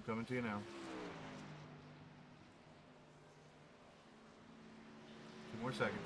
coming to you now. 2 more seconds.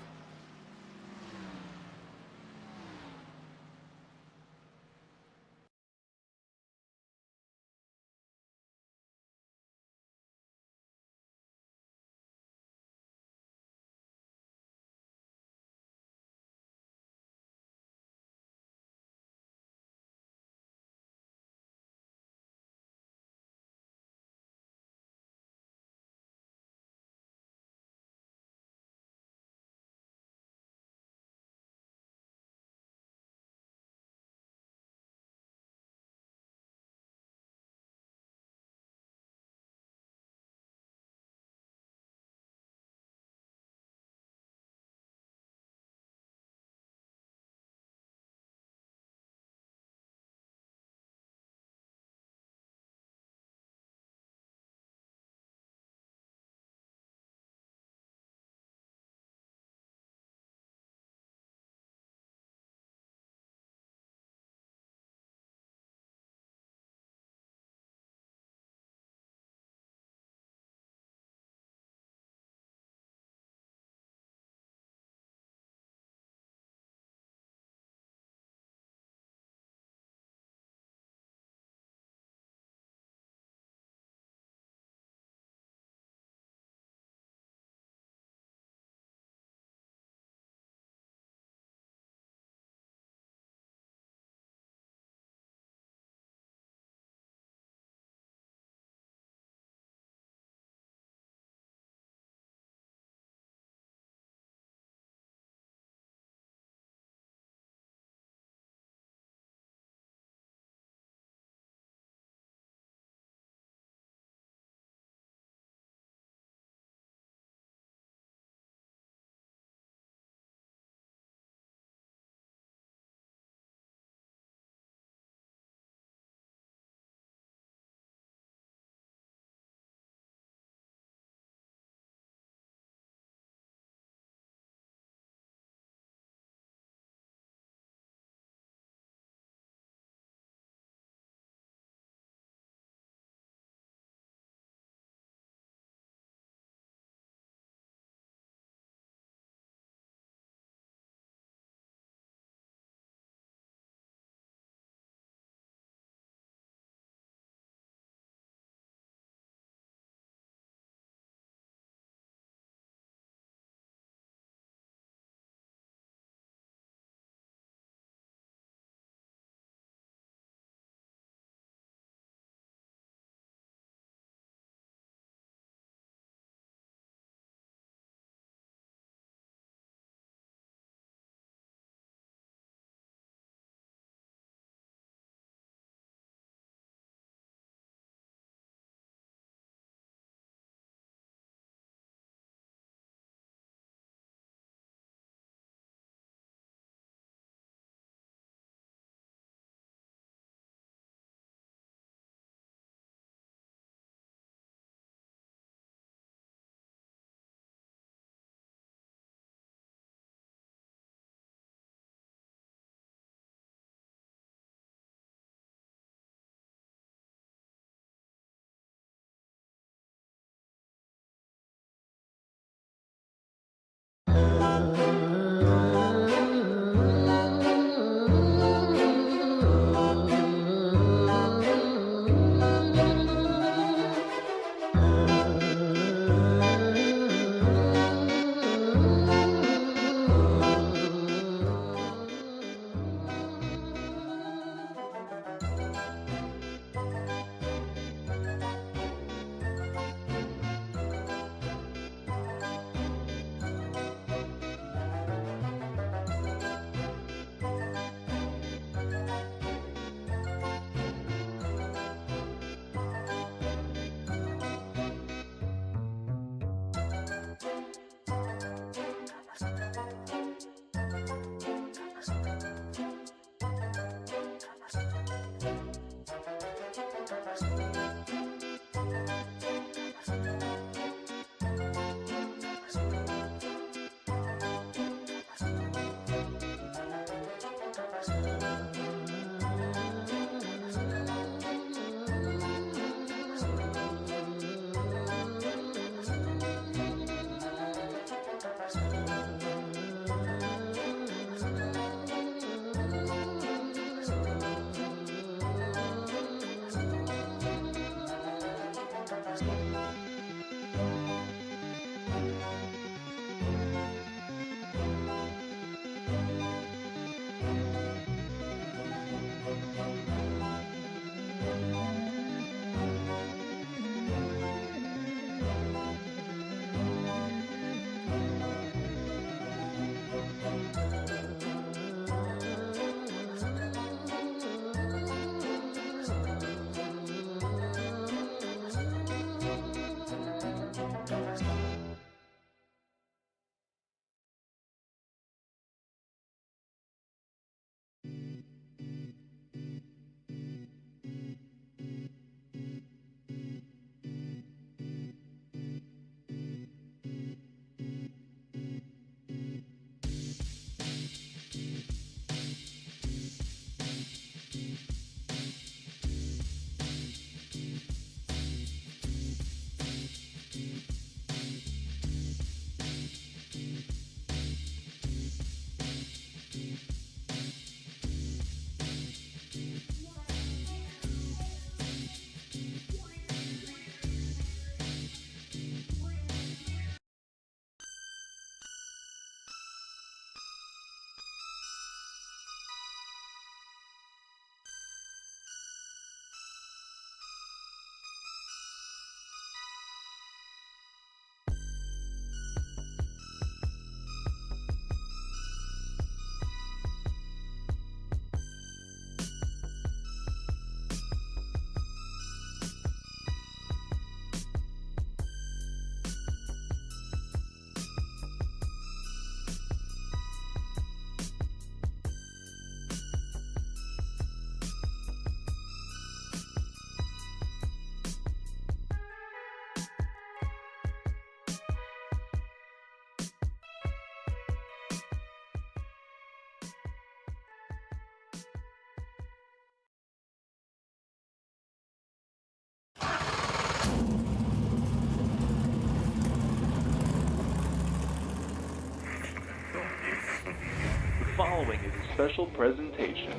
special presentation.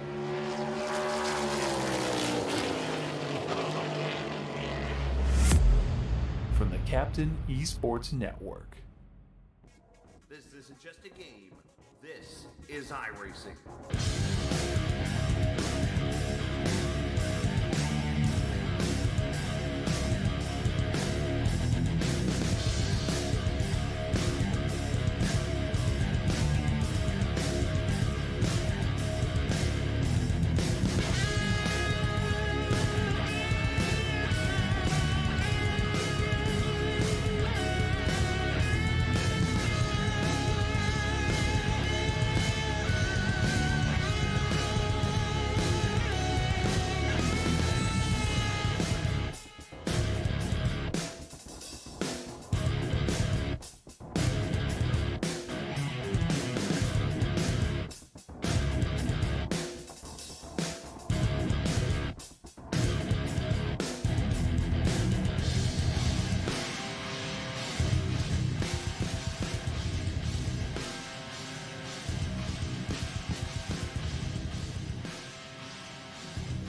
From the Captain eSports Network. This isn't just a game. This is iRacing.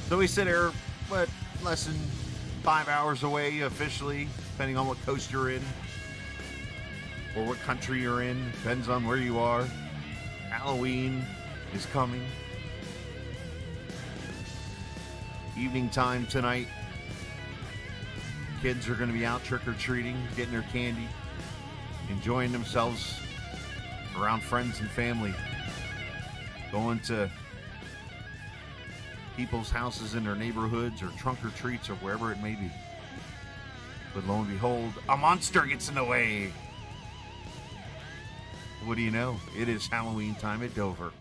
So we sit here, less than 5 hours away officially, depending on what coast you're in or what country you're in. Depends on where you are. Halloween is coming. Evening time tonight. Kids are going to be out trick-or-treating, getting their candy, enjoying themselves around friends and family, going to people's houses in their neighborhoods or trunk or treats or wherever it may be. But lo and behold, a monster gets in the way. What do you know? It is Halloween time at Dover.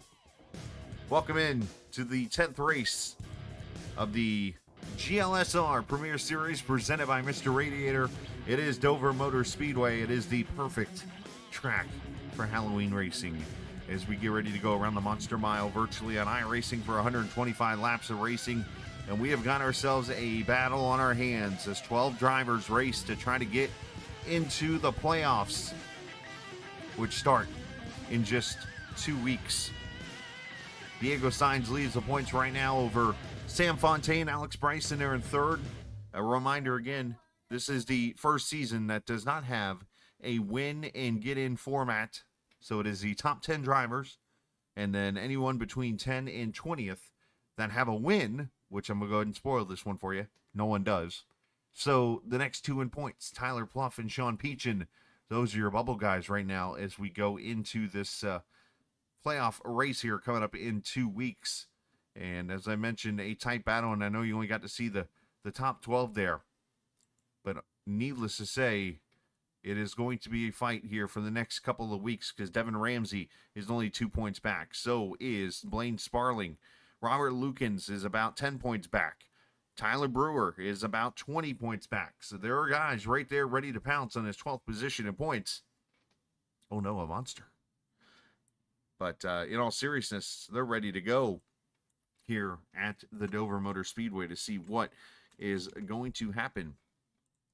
Welcome in to the 10th race of the GLSR Premier Series presented by Mr. Radiator. It is Dover Motor Speedway. It is the perfect track for Halloween racing as we get ready to go around the Monster Mile virtually on iRacing for 125 laps of racing. And we have got ourselves a battle on our hands as 12 drivers race to try to get into the playoffs, which start in just 2 weeks. Diego Sainz leads the points right now over Sam Fontaine, Alex Bryson there in third. A reminder again, this is the first season that does not have a win and get in format. So it is the top 10 drivers, and then anyone between 10 and 20th that have a win, which I'm going to go ahead and spoil this one for you. No one does. So the next two in points, Tyler Pluff and Sean Peachin. Those are your bubble guys right now as we go into this playoff race here coming up in 2 weeks. And as I mentioned, a tight battle, and I know you only got to see the top 12 there. But needless to say, it is going to be a fight here for the next couple of weeks because Devin Ramsey is only 2 points back. So is Blaine Sparling. Robert Lukens is about 10 points back. Tyler Brewer is about 20 points back. So there are guys right there ready to pounce on his 12th position in points. Oh no, a monster. But in all seriousness, they're ready to go here at the Dover Motor Speedway to see what is going to happen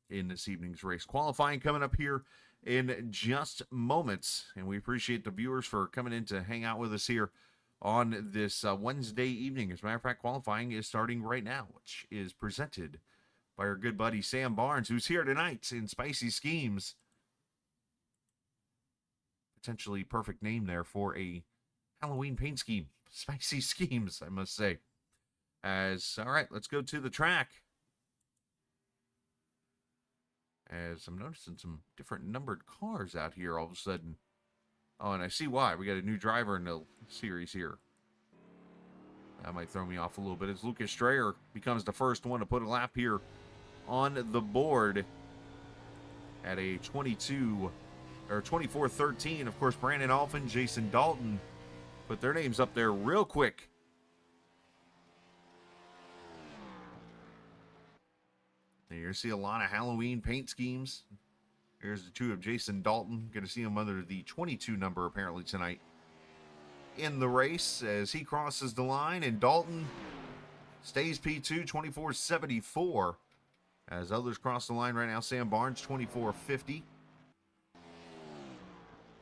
in this evening's race. Qualifying coming up here in just moments, and we appreciate the viewers for coming in to hang out with us here on this Wednesday evening. As a matter of fact, qualifying is starting right now, which is presented by our good buddy Sam Barnes, who's here tonight in Spicy Schemes. Potentially perfect name there for a Halloween paint scheme. Spicy Schemes, I must say. All right, let's go to the track. As I'm noticing some different numbered cars out here all of a sudden. Oh, and I see why. We got a new driver in the series here. That might throw me off a little bit as Lucas Strayer becomes the first one to put a lap here on the board at a 24:13. Of course, Brandon Alphin, Jason Dalton put their names up there real quick. And you're going to see a lot of Halloween paint schemes. Here's the two of Jason Dalton. Going to see him under the 22 number apparently tonight in the race as he crosses the line. And Dalton stays P2, 24:74. As others cross the line right now, Sam Barnes, 24:50.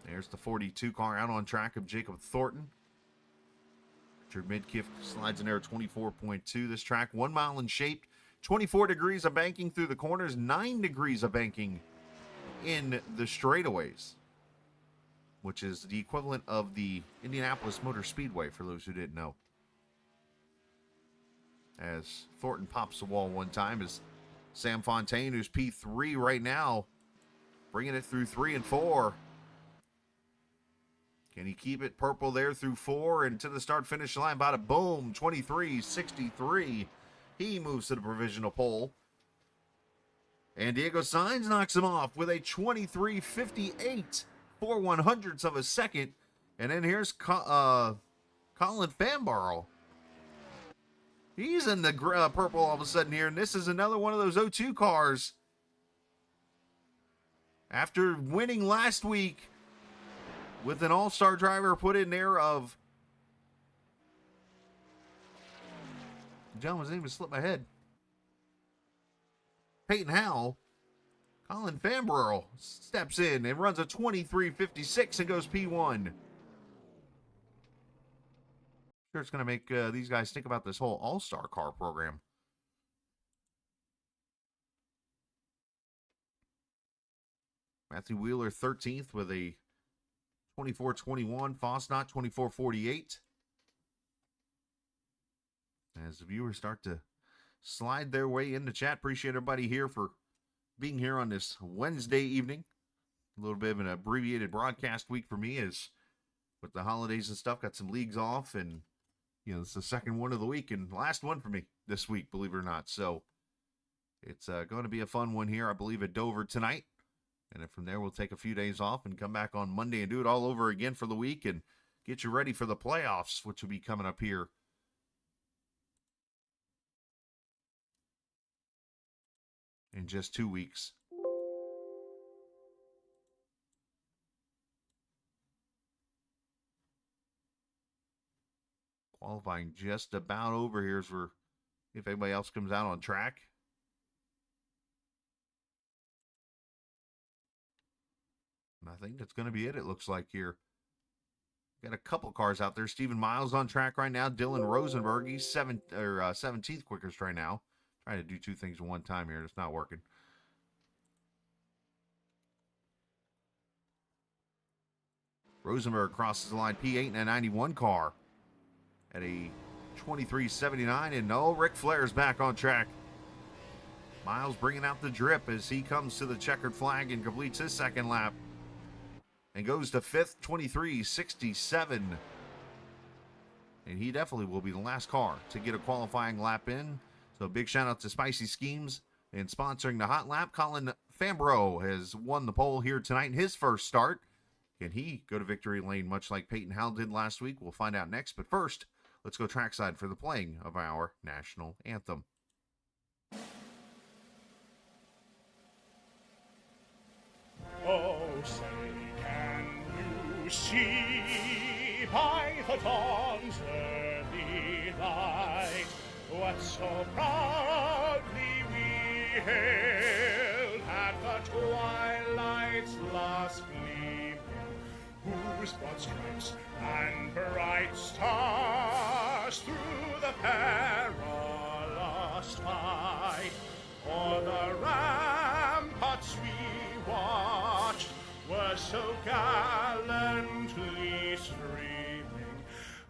There's the 42 car out on track of Jacob Thornton. Richard Midkiff slides in there at 24.2. This track, 1 mile in shape, 24 degrees of banking through the corners, 9 degrees of banking in the straightaways, which is the equivalent of the Indianapolis Motor Speedway, for those who didn't know. As Thornton pops the wall one time, as Sam Fontaine, who's P3 right now, bringing it through 3 and 4. Can he keep it purple there through 4 and to the start-finish line? About a boom, 23.63. He moves to the provisional pole. And Diego Sainz knocks him off with a 23.58, 4/100ths of a second. And then here's Colin Fanborough. He's in the purple all of a sudden here, and this is another one of those O2 cars. After winning last week with an all-star driver put in there of... The gentleman's name just slipped my head. Peyton Howell. Colin Fanborough steps in and runs a 23.56 and goes P1. Sure, it's going to make these guys think about this whole all-star car program. Matthew Wheeler 13th with a 24.21. Fosnot 24.48. As the viewers start to slide their way into chat. Appreciate everybody here for being here on this Wednesday evening. A little bit of an abbreviated broadcast week for me, as with the holidays and stuff, got some leagues off, and it's the second one of the week and last one for me this week, believe it or not. So it's going to be a fun one here, I believe, at Dover tonight. And then from there, we'll take a few days off and come back on Monday and do it all over again for the week and get you ready for the playoffs, which will be coming up here in just 2 weeks. Qualifying just about over here for if anybody else comes out on track. And I think that's going to be it looks like here. Got a couple cars out there. Stephen Miles on track right now. Dylan Rosenberg, he's 17th quickest right now. Trying to do two things at one time here. It's not working. Rosenberg crosses the line, P8 in a 91 car at a 23.79. And no, Ric Flair's back on track. Miles bringing out the drip as he comes to the checkered flag and completes his second lap. And goes to 5th, 23.67. And he definitely will be the last car to get a qualifying lap in. So big shout out to Spicy Schemes and sponsoring the hot lap. Colin Fanborough has won the pole here tonight in his first start. Can he go to victory lane much like Peyton Howell did last week? We'll find out next. But first, let's go trackside for the playing of our national anthem. Oh, say, can you see by the dawn's early light what so proudly we hailed at the twilight's last gleaming, whose broad stripes and bright stars through the perilous fight o'er the ramparts we watched were so gallantly streaming,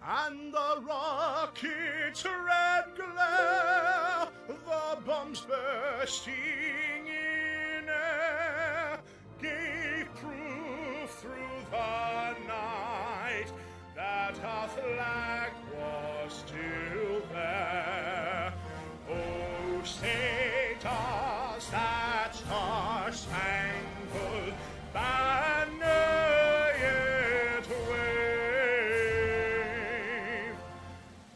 and the rocket's red glare, the bombs bursting in air, gave proof through the night that our flag was still there. Oh, say does that star-spangled banner yet wave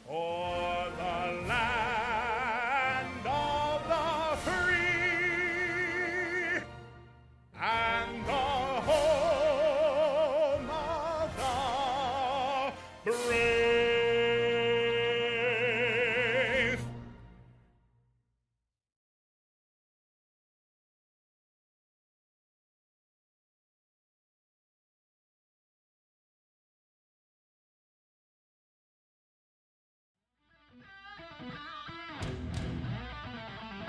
o'er the land of the free and the home of the brave?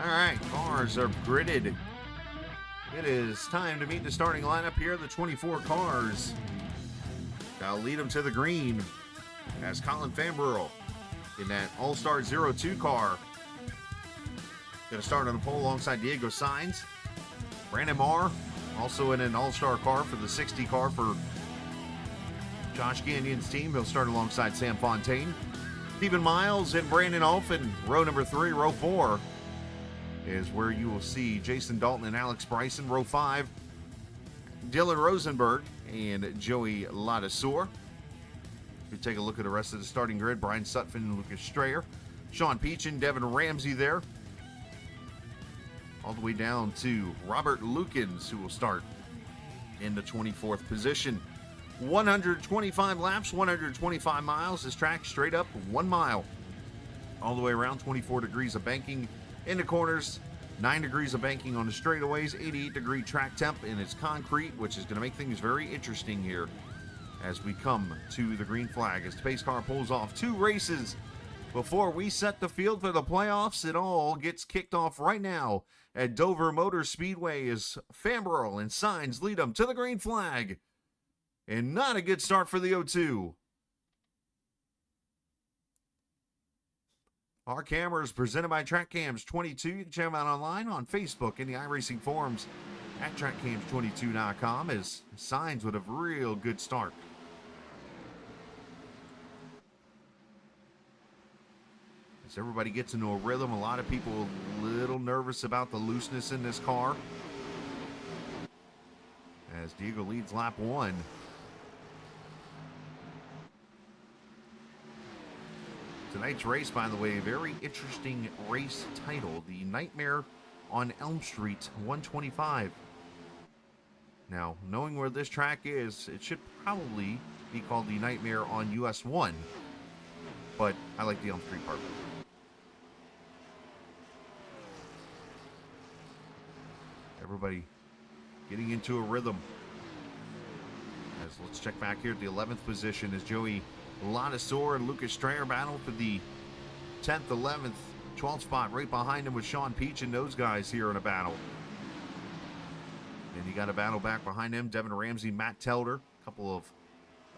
All right, cars are gridded. It is time to meet the starting lineup here. The 24 cars. I'll lead them to the green as Colin Famborough in that All-Star 02 car. Going to start on the pole alongside Diego Sainz. Brandon Marr, also in an All-Star car for the 60 car for Josh Gagnon's team. He'll start alongside Sam Fontaine. Stephen Miles and Brandon Olfen, row number 3. Row 4 is where you will see Jason Dalton and Alex Bryson. Row 5, Dylan Rosenberg and Joey Ladasor. If you take a look at the rest of the starting grid, Brian Sutphin and Lucas Strayer. Sean Peachin, Devin Ramsey there. All the way down to Robert Lukens, who will start in the 24th position. 125 laps, 125 miles. This track straight up 1 mile. All the way around, 24 degrees of banking in the corners, 9 degrees of banking on the straightaways, 88-degree track temp, and it's concrete, which is going to make things very interesting here as we come to the green flag. As the pace car pulls off 2 races before we set the field for the playoffs, it all gets kicked off right now at Dover Motor Speedway as Famborough and Sainz lead them to the green flag. And not a good start for the 02. Our cameras presented by TrackCams 22. You can check them out online on Facebook and the iRacing forums at TrackCams22.com as Sainz with a real good start. As everybody gets into a rhythm, a lot of people a little nervous about the looseness in this car. As Diego leads lap 1. Tonight's race, by the way, a very interesting race title, the Nightmare on Elm Street 125. Now, knowing where this track is, it should probably be called the Nightmare on US 1, but I like the Elm Street part. Everybody getting into a rhythm. As let's check back here at the 11th position as Joey Ladasor and Lucas Strayer battle for the 10th, 11th, 12th spot. Right behind him with Sean Peach and those guys here in a battle. And you got a battle back behind him. Devin Ramsey, Matt Telder. A couple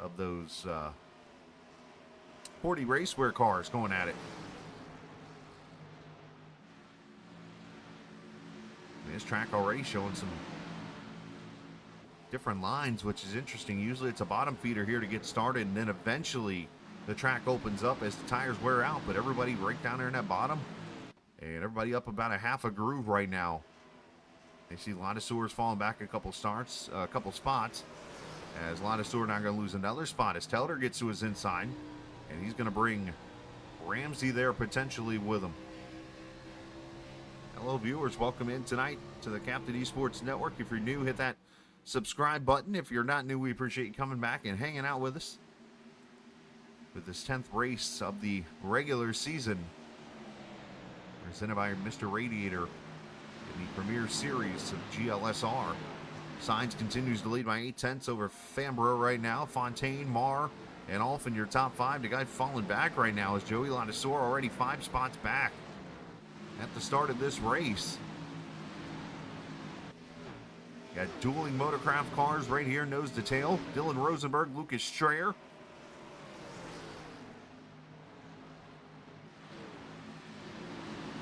of those 40 Racewear cars going at it. And this track already showing some different lines, which is interesting. Usually it's a bottom feeder here to get started, and then eventually the track opens up as the tires wear out. But everybody right down there in that bottom, and everybody up about a half a groove right now. You see Ladasor falling back a couple spots, as Ladasor not going to lose another spot as Telder gets to his inside, and he's going to bring Ramsey there potentially with him. Hello viewers, welcome in tonight to the Captain eSports Network. If you're new, hit that subscribe button. If you're not new, we appreciate you coming back and hanging out with us with this 10th race of the regular season, presented by Mr. Radiator in the Premier Series of GLSR. Sainz continues to lead by 8/10 over Famborough right now. Fontaine, Marr, and Olfen your top 5. The guy falling back right now is Joey Ladasor, already 5 spots back at the start of this race. Got dueling motorcraft cars right here, nose to tail. Dylan Rosenberg, Lucas Strayer.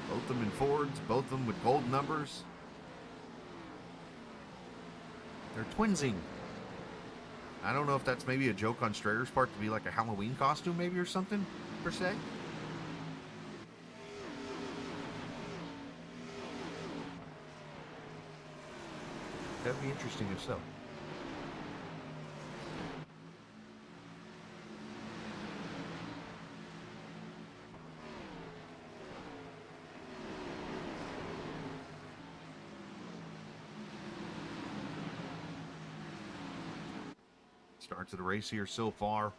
Both of them in Fords, both of them with gold numbers. They're twinsing. I don't know if that's maybe a joke on Strayer's part to be like a Halloween costume maybe or something, per se. That'd be interesting if so. Start to the race here so far.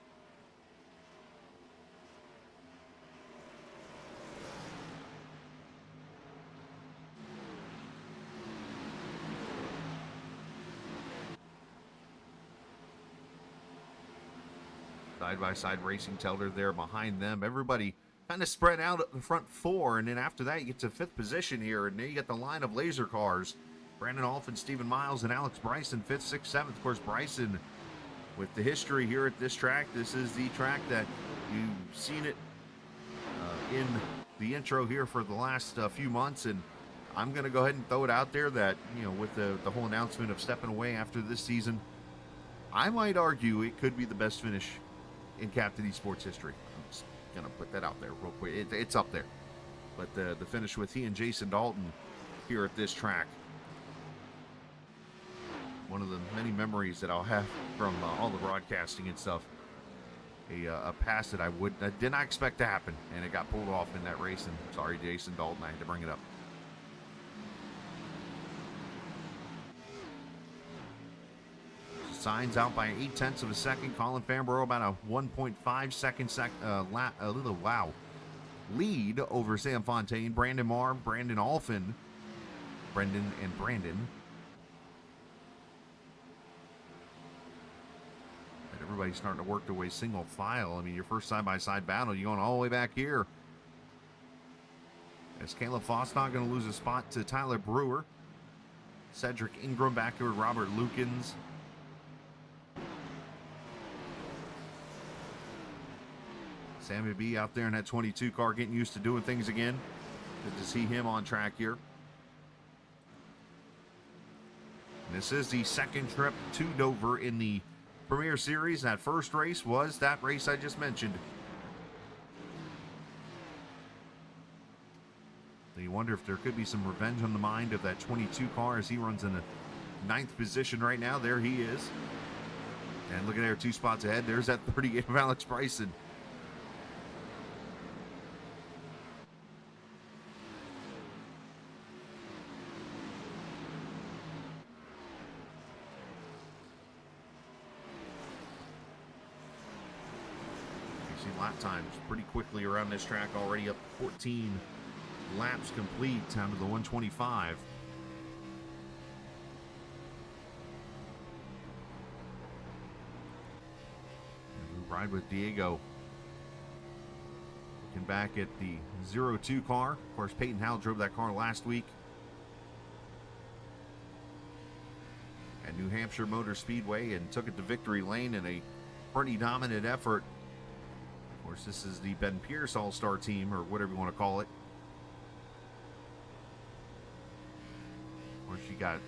Side-by-side racing Telder there behind them. Everybody kind of spread out at the front four, and then after that you get to fifth position here, and then you get the line of laser cars. Brandon Alphin, Stephen Miles, and Alex Bryson, 5th, 6th, 7th. Of course, Bryson, with the history here at this track, this is the track that you've seen it in the intro here for the last few months, and I'm going to go ahead and throw it out there that, you know, with the whole announcement of stepping away after this season, I might argue it could be the best finish in Captain eSports history. I'm just going to put that out there real quick. It's up there. But the finish with he and Jason Dalton here at this track, one of the many memories that I'll have from all the broadcasting and stuff. A pass that I did not expect to happen, and it got pulled off in that race. And sorry, Jason Dalton, I had to bring it up. Signs out by 0.8 of a second. Colin Fambro about a 1.5 second lead over Sam Fontaine. Brandon Marr, Brandon Alphin, Brendan and Brandon. And everybody's starting to work their way single file. I mean, your first side-by-side battle, you're going all the way back here. As Caleb Fosnot going to lose a spot to Tyler Brewer. Cedric Ingram back here with Robert Lukens. Sammy B out there in that 22 car getting used to doing things again. Good to see him on track here. And this is the second trip to Dover in the Premier Series. That first race was that race I just mentioned. So you wonder if there could be some revenge on the mind of that 22 car as he runs in the 9th position right now. There he is. And look at there, 2 spots ahead. There's that 38 of Alex Bryson. Lap times pretty quickly around this track, already up 14 laps complete down to the 125. And we ride with Diego. Looking back at the 02 car. Of course, Peyton Howell drove that car last week at New Hampshire Motor Speedway and took it to victory lane in a pretty dominant effort. Of course, this is the Ben Pierce All-Star team, or whatever you want to call it. Of course, you got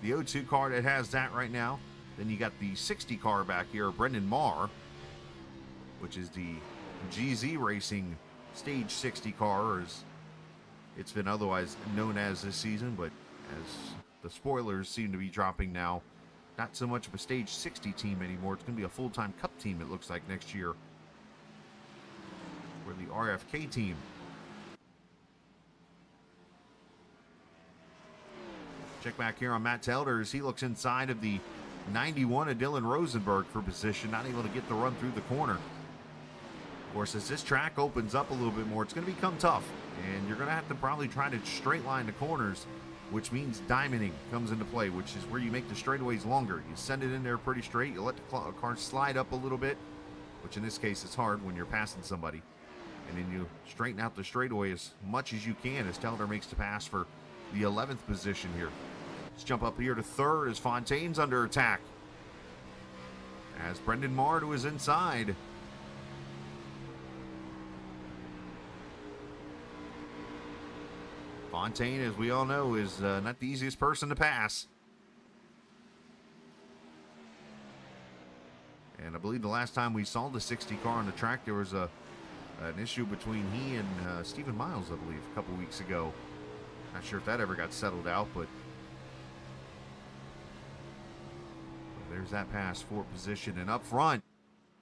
the 02 car that has that right now. Then you got the 60 car back here, Brendan Marr, which is the GZ Racing Stage 60 car, or as it's been otherwise known as this season, but as the spoilers seem to be dropping now, not so much of a Stage 60 team anymore. It's going to be a full-time Cup team, it looks like, next year. For the RFK team. Check back here on Matt Telder as he looks inside of the 91 of Dylan Rosenberg for position, not able to get the run through the corner. Of course, as this track opens up a little bit more, it's going to become tough, and you're going to have to probably try to straight line the corners, which means diamonding comes into play, which is where you make the straightaways longer. You send it in there pretty straight, you let the car slide up a little bit, which in this case is hard when you're passing somebody. And then you straighten out the straightaway as much as you can as Telder makes the pass for the 11th position here. Let's jump up here to 3rd as Fontaine's under attack. As Brendan Marr to his inside. Fontaine, as we all know, is not the easiest person to pass. And I believe the last time we saw the 60 car on the track, there was an issue between he and Stephen Miles, I believe, a couple weeks ago. Not sure if that ever got settled out, but there's that pass for position. And up front,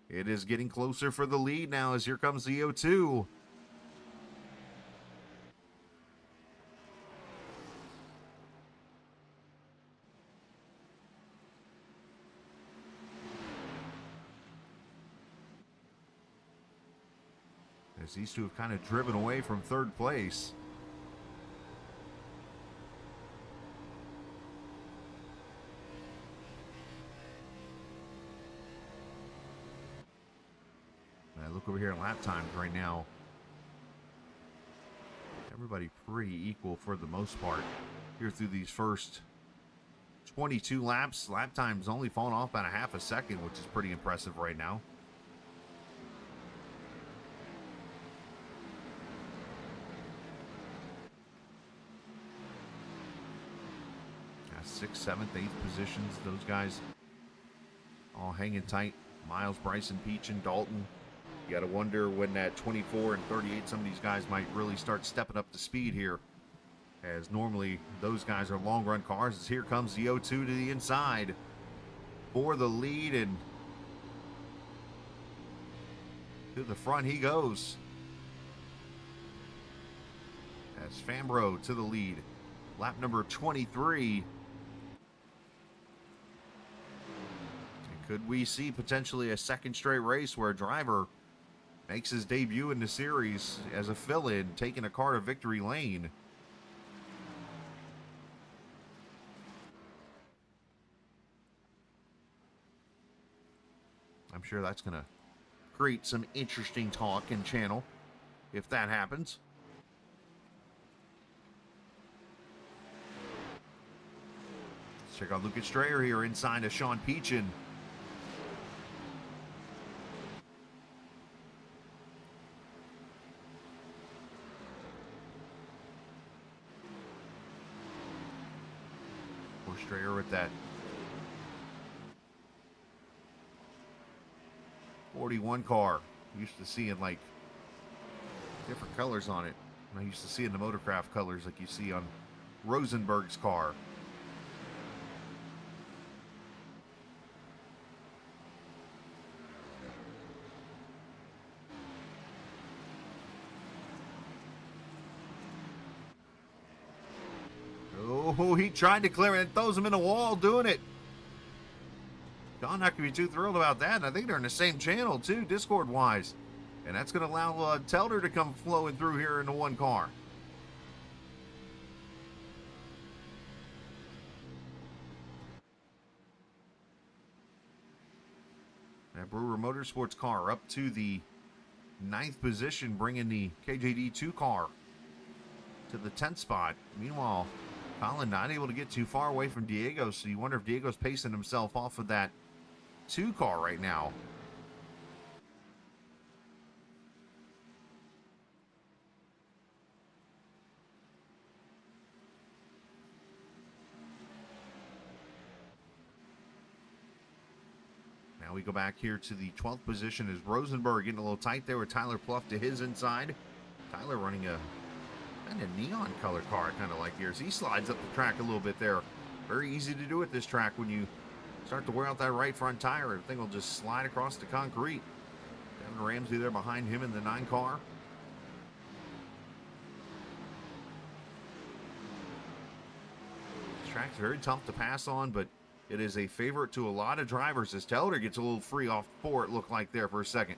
it is getting closer for the lead now as here comes the 02. As these two have kind of driven away from 3rd place. I look over here at lap times right now. everybody pretty equal for the most part here through these first 22 laps. Lap time's only fallen off about a half a second, which is pretty impressive right now. Yeah, 6th, 7th, 8th positions. Those guys all hanging tight. Miles, Bryson, Peach, and Dalton. You got to wonder when that 24 and 38, some of these guys might really start stepping up the speed here, as normally those guys are long run cars. As here comes the 0-2 to the inside for the lead, and to the front he goes. As Fambro to the lead. Lap number 23. And could we see potentially a second straight race where a driver makes his debut in the series as a fill-in, taking a car to victory lane? I'm sure that's going to create some interesting talk and channel if that happens. Let's check out Lucas Strayer here inside of Sean Peachin. Strayer with that 41 car. Used to seeing like different colors on it. I used to see in the Motorcraft colors like you see on Rosenberg's car. Oh, he tried to clear it and throws him in the wall doing it. John not going to be too thrilled about that. And I think they're in the same channel too, Discord-wise. And that's going to allow Telder to come flowing through here in the one car. That Brewer Motorsports car up to the 9th position, bringing the KJD2 car to the 10th spot. Meanwhile, Colin not able to get too far away from Diego, so you wonder if Diego's pacing himself off of that 2 car right now. Now we go back here to the 12th position as Rosenberg getting a little tight there with Tyler Pluff to his inside. Tyler running a kind of neon color car, kind of like here, as he slides up the track a little bit there. Very easy to do at this track. When you start to wear out that right front tire, everything will just slide across the concrete. Devin Ramsey there behind him in the 9 car. This track's very tough to pass on, but it is a favorite to a lot of drivers as Telder gets a little free off 4, it looked like there for a second.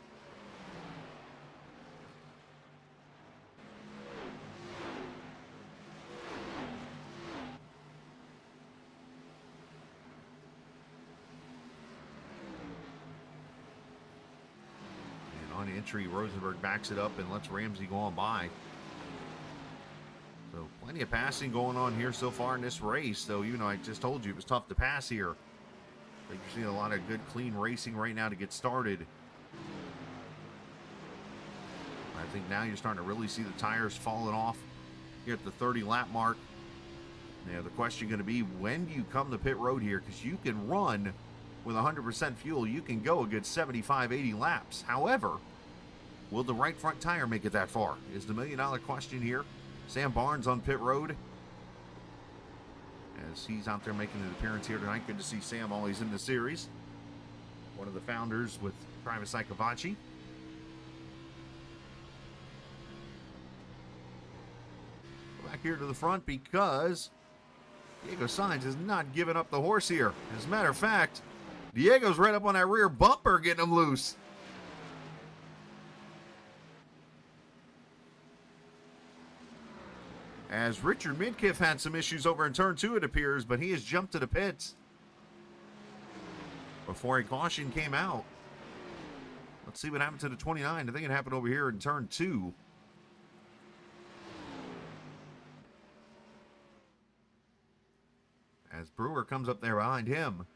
On entry, Rosenberg backs it up and lets Ramsey go on by. So plenty of passing going on here so far in this race, though, even though I just told you it was tough to pass here. I think you're seeing a lot of good, clean racing right now to get started. I think now you're starting to really see the tires falling off here at the 30 lap mark. Now the question going to be, when do you come to pit road here? Because you can run with 100% fuel, you can go a good 75, 80 laps. However, will the right front tire make it that far? Is the $1 million question here. Sam Barnes on pit road, as he's out there making an appearance here tonight. Good to see Sam, always in the series. One of the founders with Travis Ikavachi. Go back here to the front because Diego Sainz is not giving up the horse here. As a matter of fact, Diego's right up on that rear bumper, getting him loose. As Richard Midkiff had some issues over in turn 2, it appears, but he has jumped to the pits before a caution came out. Let's see what happened to the 29. I think it happened over here in turn 2. as Brewer comes up there behind him.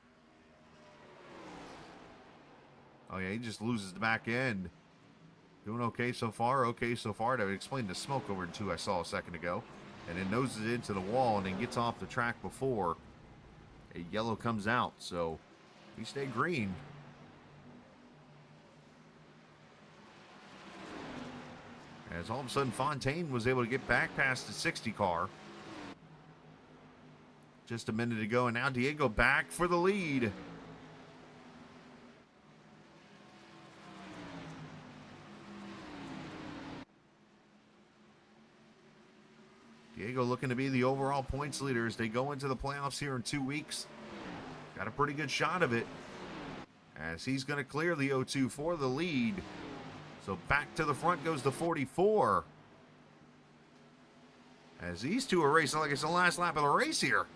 Oh, yeah, he just loses the back end. Doing okay so far. Okay so far. That would explain the smoke over in 2 I saw a second ago. And then noses it into the wall and then gets off the track before a yellow comes out. So he stayed green. As all of a sudden Fontaine was able to get back past the 60 car. Just a minute ago, and now Diego back for the lead. Diego looking to be the overall points leader as they go into the playoffs here in 2 weeks. Got a pretty good shot of it, as he's going to clear the 0-2 for the lead. So back to the front goes the 44. As these two are racing like it's the last lap of the race here.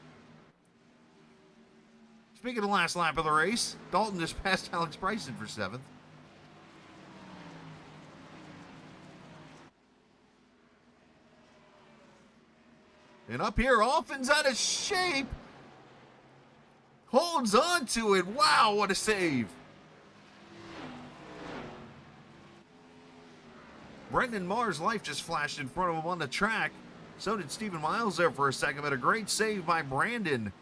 Speaking of the last lap of the race, Dalton just passed Alex Bryson for 7th. And up here, Alfin's out of shape. Holds on to it. Wow, what a save. Brendan Marr's life just flashed in front of him on the track. So did Stephen Miles there for a second, but a great save by Brandon.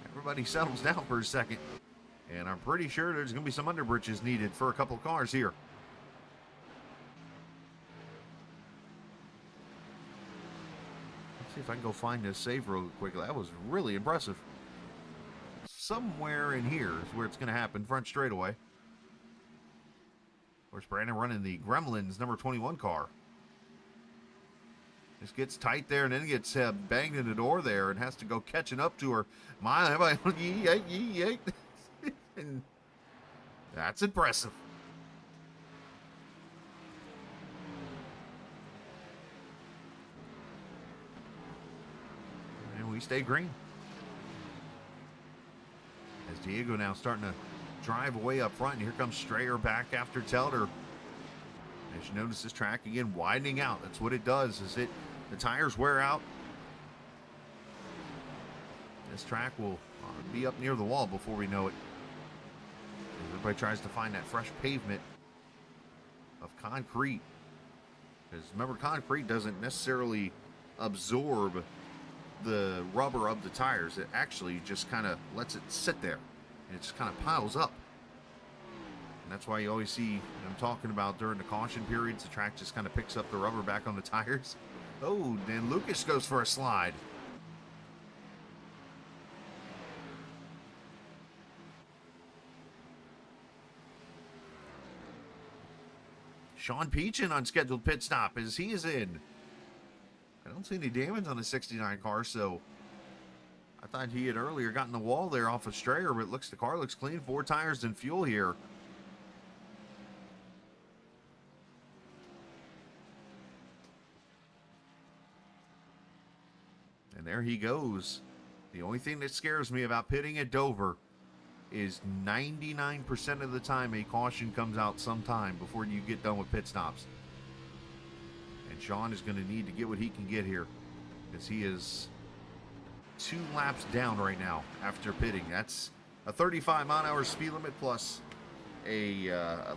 Everybody settles down for a second. And I'm pretty sure there's going to be some underbridges needed for a couple of cars here. Let's see if I can go find this save real quickly. That was really impressive. Somewhere in here is where it's going to happen, front straightaway. Of course, Brandon running the Gremlins number 21 car. Just gets tight there and then gets banged in the door there and has to go catching up to her. And that's impressive. And we stay green. As Diego now starting to drive away up front. And here comes Strayer back after Telder. As you notice this track again widening out. That's what it does. The tires wear out. This track will be up near the wall before we know it. Everybody tries to find that fresh pavement of concrete. Because remember, concrete doesn't necessarily absorb the rubber of the tires. It actually just kind of lets it sit there. And it just kind of piles up. And that's why you always see, I'm talking about during the caution periods, the track just kind of picks up the rubber back on the tires. Oh, then Lucas goes for a slide. Sean Peachin on scheduled pit stop as he is in. I don't see any damage on the 69 car, so I thought he had earlier gotten the wall there off of Strayer, but the car looks clean. 4 tires and fuel here. And there he goes. The only thing that scares me about pitting at Dover is 99% of the time a caution comes out sometime before you get done with pit stops. And Sean is going to need to get what he can get here, because he is 2 laps down right now after pitting. That's a 35-mile-an-hour speed limit plus a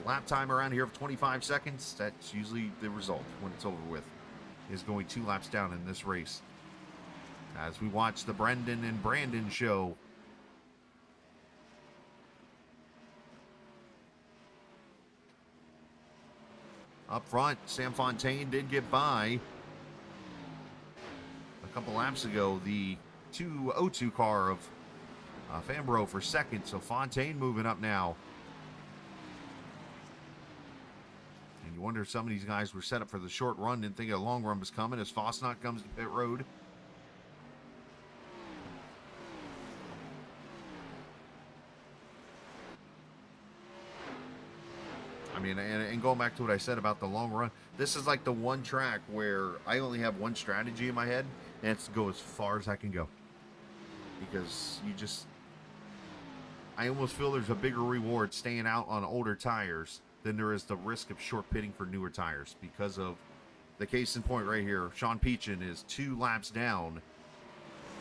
lap time around here of 25 seconds. That's usually the result when it's over with, is going 2 laps down in this race. As we watch the Brendan and Brandon show. Up front, Sam Fontaine did get by a couple laps ago the 202 car of Fambro for second. So Fontaine moving up now. And you wonder if some of these guys were set up for the short run, didn't think a long run was coming as Fosnot comes to pit road. I mean, and going back to what I said about the long run, this is like the one track where I only have one strategy in my head, and it's to go as far as I can go. Because I almost feel there's a bigger reward staying out on older tires than there is the risk of short pitting for newer tires, because of the case in point right here, Sean Peachin is 2 laps down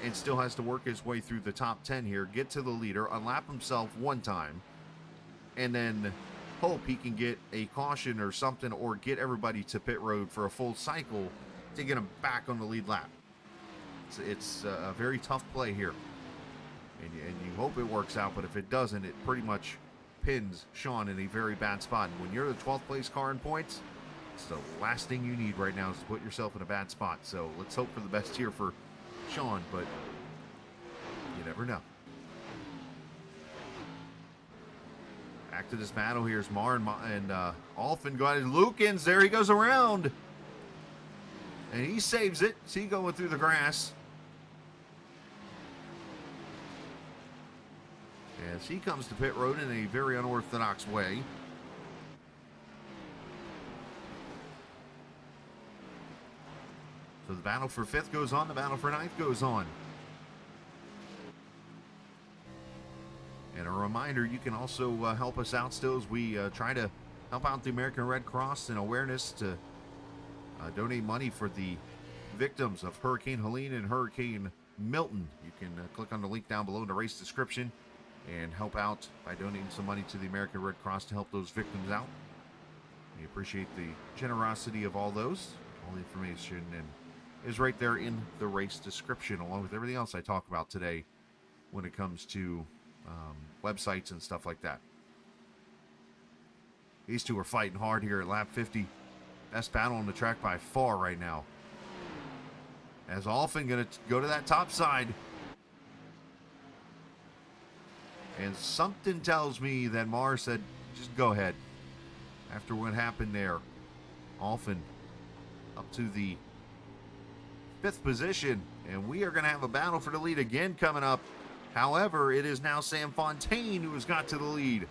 and still has to work his way through the top 10 here, get to the leader, unlap himself one time, and then hope he can get a caution or something, or get everybody to pit road for a full cycle to get him back on the lead lap. It's a very tough play here, and you hope it works out, but if it doesn't, it pretty much pins Sean in a very bad spot. And when you're the 12th place car in points, it's the last thing you need right now is to put yourself in a bad spot. So let's hope for the best here for Sean, but you never know. Back to this battle. Here's Mar and Alfin got his Lukens. There he goes around. And he saves it. See, going through the grass. As he comes to pit road in a very unorthodox way. So the battle for 5th goes on. The battle for 9th goes on. And a reminder, you can also help us out still as we try to help out the American Red Cross and awareness to donate money for the victims of Hurricane Helene and Hurricane Milton. You can click on the link down below in the race description and help out by donating some money to the American Red Cross to help those victims out. We appreciate the generosity of all those. All the information is right there in the race description, along with everything else I talk about today when it comes to websites and stuff like that. These two are fighting hard here at lap 50. Best battle on the track by far right now. As Alfin going to go to that top side. And something tells me that Mars said, just go ahead. After what happened there. Alfin up to the 5th position. And we are going to have a battle for the lead again coming up. However, it is now Sam Fontaine who has got to the lead.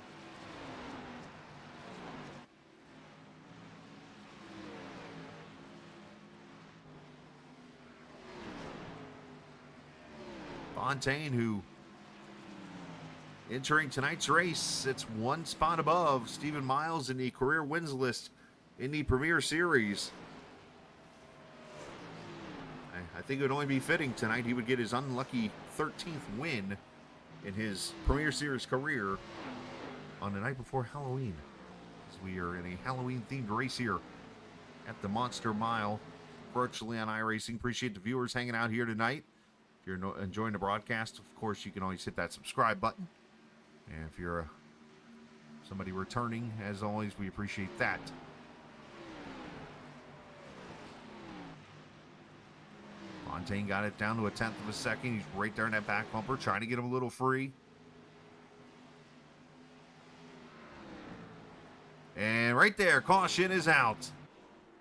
Fontaine, who entering tonight's race, sits 1 spot above Stephen Miles in the career wins list in the Premier Series. I think it would only be fitting tonight he would get his unlucky 13th win in his Premier Series career on the night before Halloween, as we are in a Halloween-themed race here at the Monster Mile, virtually on iRacing. Appreciate the viewers hanging out here tonight. If you're enjoying the broadcast, of course, you can always hit that subscribe button. And if you're somebody returning, as always, we appreciate that. Fontaine got it down to 1/10 of a second. He's right there in that back bumper, trying to get him a little free. And right there, caution is out.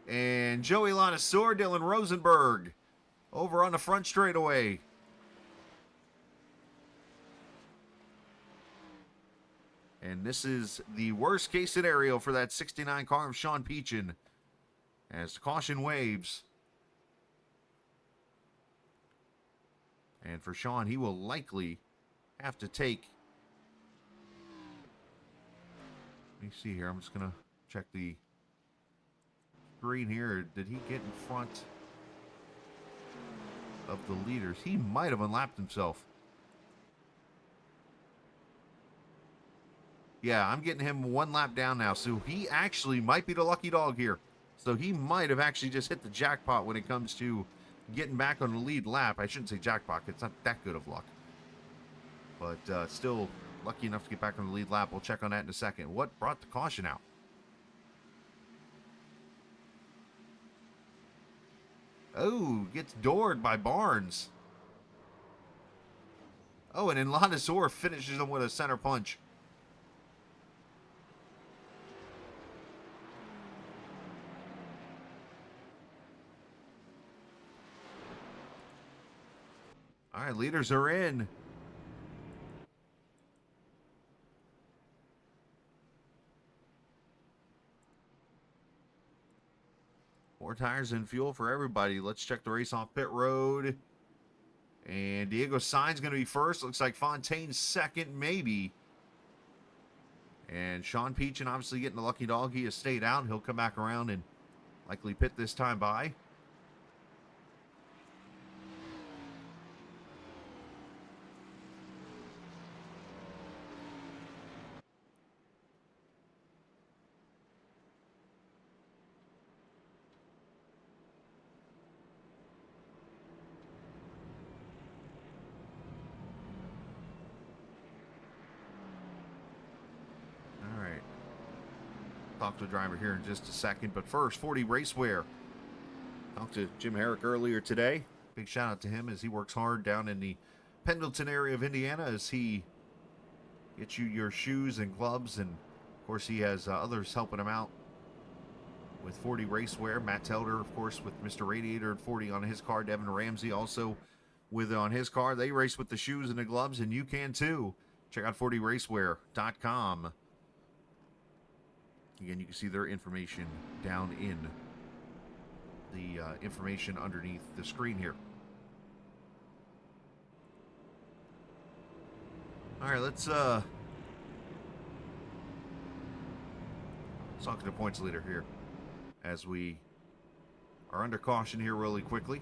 And Joey Ladisor, Dylan Rosenberg over on the front straightaway. And this is the worst case scenario for that 69 car of Sean Peachin, as the caution waves. And for Sean, he will likely have to take... Let me see here. I'm just going to check the screen here. Did he get in front of the leaders? He might have unlapped himself. Yeah, I'm getting him 1 lap down now. So he actually might be the lucky dog here. So he might have actually just hit the jackpot when it comes to getting back on the lead lap. I shouldn't say jackpot. It's not that good of luck. But still lucky enough to get back on the lead lap. We'll check on that in a second. What brought the caution out? Oh, gets doored by Barnes. Oh, and then Ladisor finishes him with a center punch. All right, leaders are in. More tires and fuel for everybody. Let's check the race off pit road. And Diego Sainz going to be first. Looks like Fontaine second, maybe. And Sean Peachin obviously getting the lucky dog. He has stayed out. He'll come back around and likely pit this time by. Talk to the driver here in just a second, but first, 40 Racewear. Talked to Jim Herrick earlier today. Big shout out to him as he works hard down in the Pendleton area of Indiana as he gets you your shoes and gloves, and of course he has others helping him out with 40 Racewear. Matt Telder, of course, with Mr. Radiator at 40 on his car. Devin Ramsey also with it on his car. They race with the shoes and the gloves, and you can too. Check out 40racewear.com. Again, you can see their information down in the information underneath the screen here. All right, let's talk to the points leader here as we are under caution here really quickly.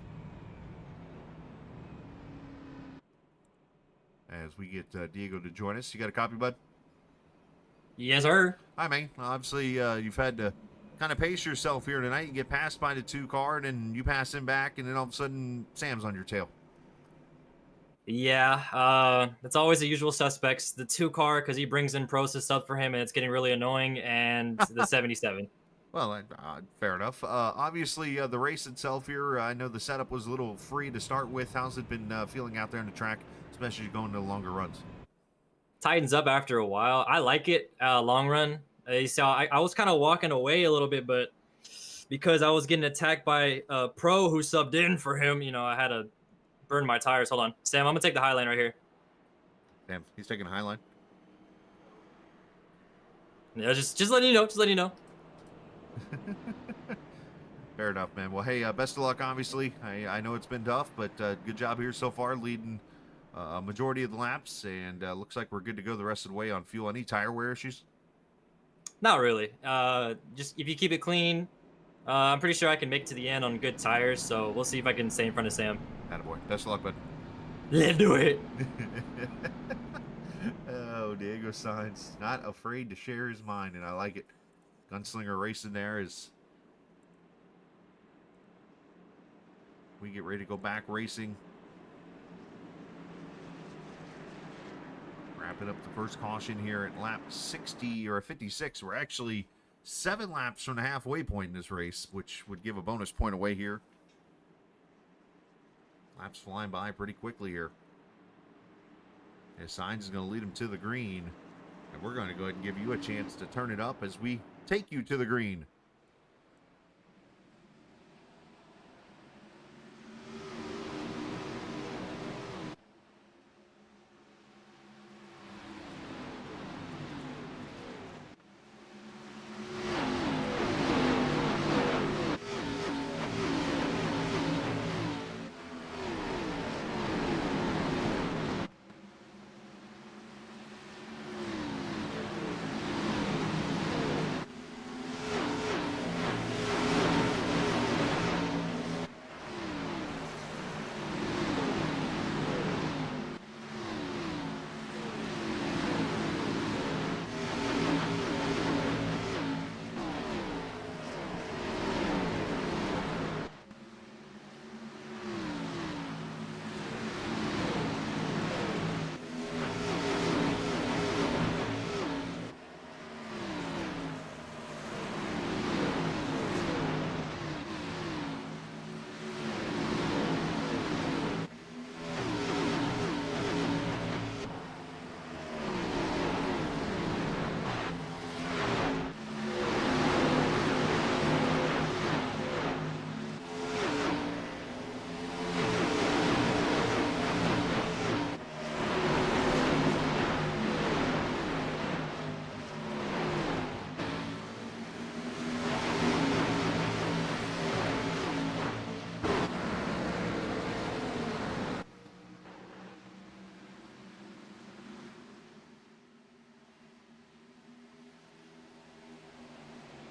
As we get Diego to join us. You got a copy, bud? Yes, sir. Hi, man. Obviously, you've had to kind of pace yourself here tonight. You get passed by the 2 car, and then you pass him back, and then all of a sudden, Sam's on your tail. Yeah, it's always the usual suspects. The 2 car, because he brings in process up for him, and it's getting really annoying, and the 77. Well, fair enough. Obviously, the race itself here, I know the setup was a little free to start with. How's it been feeling out there on the track, especially going to longer runs? Tightens up after a while. I like it long run. So I was kind of walking away a little bit, but because I was getting attacked by a pro who subbed in for him, you know, I had to burn my tires. Hold on. Sam, I'm going to take the high line right here. Damn, he's taking a high line. Yeah, just letting you know. Just letting you know. Fair enough, man. Well, hey, best of luck, obviously. I know it's been tough, but good job here so far, leading a majority of the laps, and looks like we're good to go the rest of the way on fuel. Any tire wear issues? Not really. Just if you keep it clean, I'm pretty sure I can make it to the end on good tires, so we'll see if I can stay in front of Sam. Attaboy. Best of luck, bud. Let's do it. Oh, Diego Sainz, not afraid to share his mind, and I like it. Gunslinger racing there as we get ready to go back racing. Wrapping up the first caution here at lap 60 or 56. We're actually 7 laps from the halfway point in this race, which would give a bonus point away here. Laps flying by pretty quickly here. And Sainz is going to lead him to the green. And we're going to go ahead and give you a chance to turn it up as we take you to the green.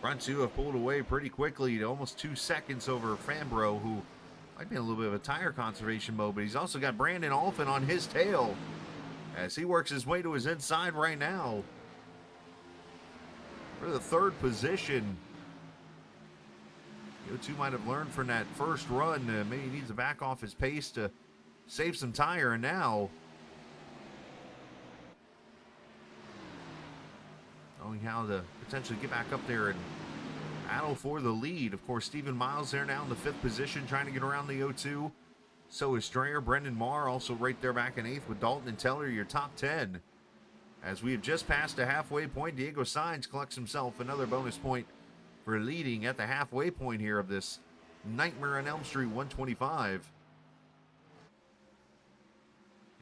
Front two have pulled away pretty quickly to almost 2 seconds over Fambro, who might be in a little bit of a tire conservation mode, but he's also got Brandon Alphin on his tail as he works his way to his inside right now for the 3rd position. O2 might have learned from that first run. Maybe he needs to back off his pace to save some tire, and now knowing how to potentially get back up there and battle for the lead. Of course, Stephen Miles there now in the 5th position trying to get around the O2. So is Strayer. Brendan Marr also right there back in 8th with Dalton and Teller, your top 10. As we have just passed the halfway point, Diego Sainz collects himself another bonus point for leading at the halfway point here of this Nightmare on Elm Street 125.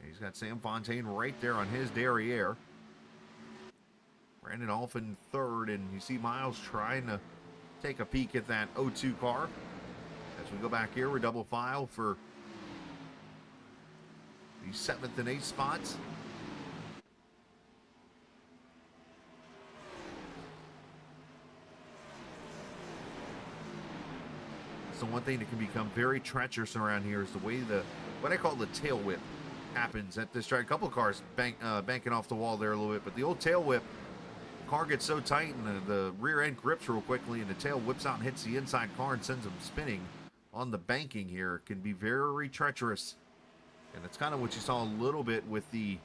He's got Sam Fontaine right there on his derriere. Brandon Alphin 3rd, and you see Miles trying to take a peek at that O2 car. As we go back here, we're double file for the 7th and 8th spots. So one thing that can become very treacherous around here is the way what I call the tail whip happens at this track. A couple of cars banking off the wall there a little bit, but the old tail whip, car gets so tight and the rear end grips real quickly and the tail whips out and hits the inside car and sends them spinning on the banking here. It can be very treacherous, and that's kind of what you saw a little bit with the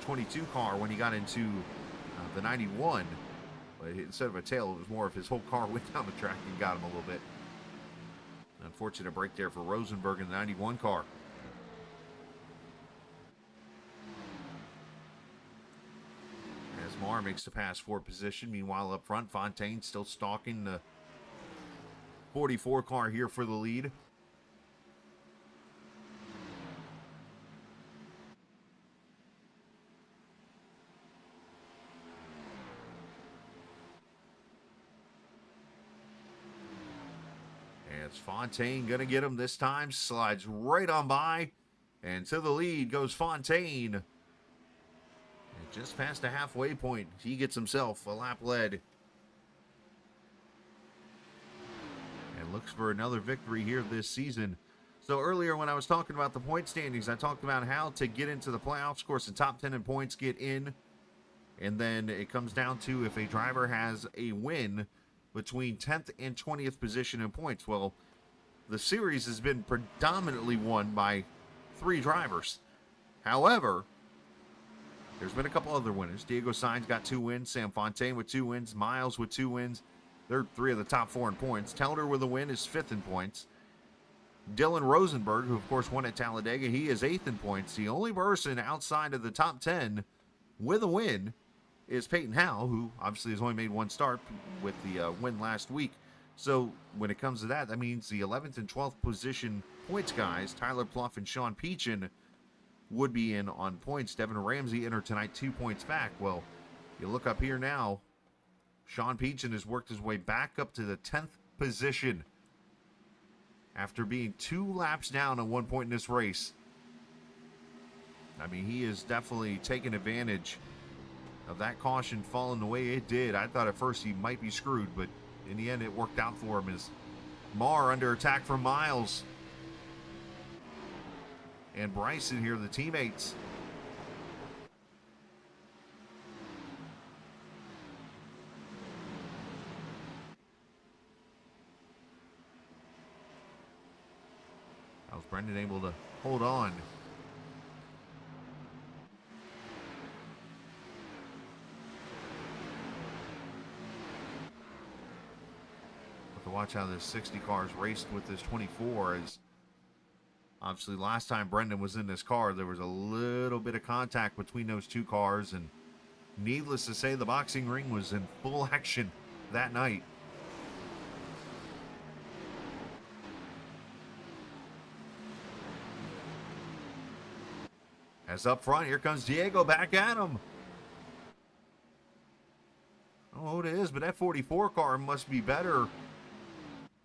22 car when he got into the 91, but instead of a tail, it was more of his whole car went down the track and got him a little bit. Unfortunate break there for Rosenberg in the 91 car. As Marr makes the pass for position. Meanwhile, up front, Fontaine still stalking the 44 car here for the lead. And it's Fontaine going to get him this time. Slides right on by. And to the lead goes Fontaine. Just past the halfway point, he gets himself a lap lead. And looks for another victory here this season. So earlier when I was talking about the point standings, I talked about how to get into the playoffs. Of course, the top 10 in points get in. And then it comes down to if a driver has a win between 10th and 20th position in points. Well, the series has been predominantly won by 3 drivers. However, there's been a couple other winners. Diego Sainz got 2 wins. Sam Fontaine with 2 wins. Miles with 2 wins. They're 3 of the top 4 in points. Teller with a win is 5th in points. Dylan Rosenberg, who of course won at Talladega, he is 8th in points. The only person outside of the top 10 with a win is Peyton Howe, who obviously has only made 1 start with the win last week. So when it comes to that, that means the 11th and 12th position points guys, Tyler Pluff and Sean Peachin, would be in on points. Devin Ramsey entered tonight 2 points back. Well, you look up here now, Sean Peachin has worked his way back up to the 10th position after being 2 laps down at one point in this race. I mean, he is definitely taking advantage of that caution falling the way it did. I thought at first he might be screwed, but in the end it worked out for him as Marr under attack from Miles and Bryson here, the teammates. How was Brendan able to hold on? But to watch how this 60 cars raced with this 24 is obviously last time Brendan was in this car, there was a little bit of contact between those 2 cars, and needless to say, the boxing ring was in full action that night. As up front, here comes Diego back at him. I don't know what it is, but that 44 car must be better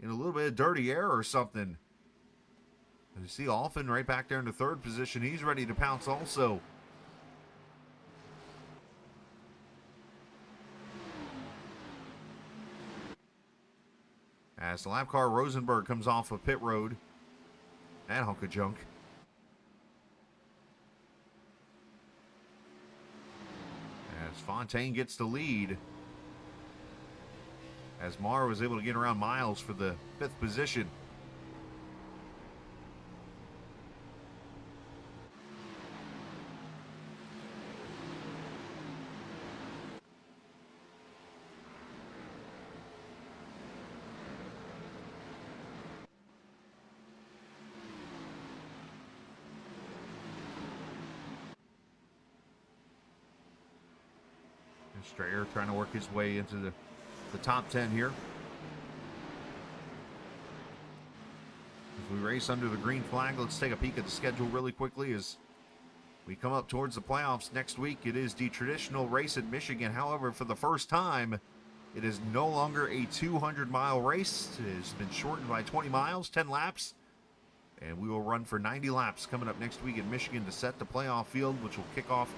in a little bit of dirty air or something. And you see Alphin right back there in the 3rd position. He's ready to pounce also. As the lap car Rosenberg comes off of pit road. That hunk of junk. As Fontaine gets the lead. As Marr was able to get around Miles for the 5th position. Strayer trying to work his way into the top 10 here. As we race under the green flag, let's take a peek at the schedule really quickly as we come up towards the playoffs next week. It is the traditional race at Michigan. However, for the first time, it is no longer a 200-mile race. It has been shortened by 20 miles, 10 laps. And we will run for 90 laps coming up next week in Michigan to set the playoff field, which will kick off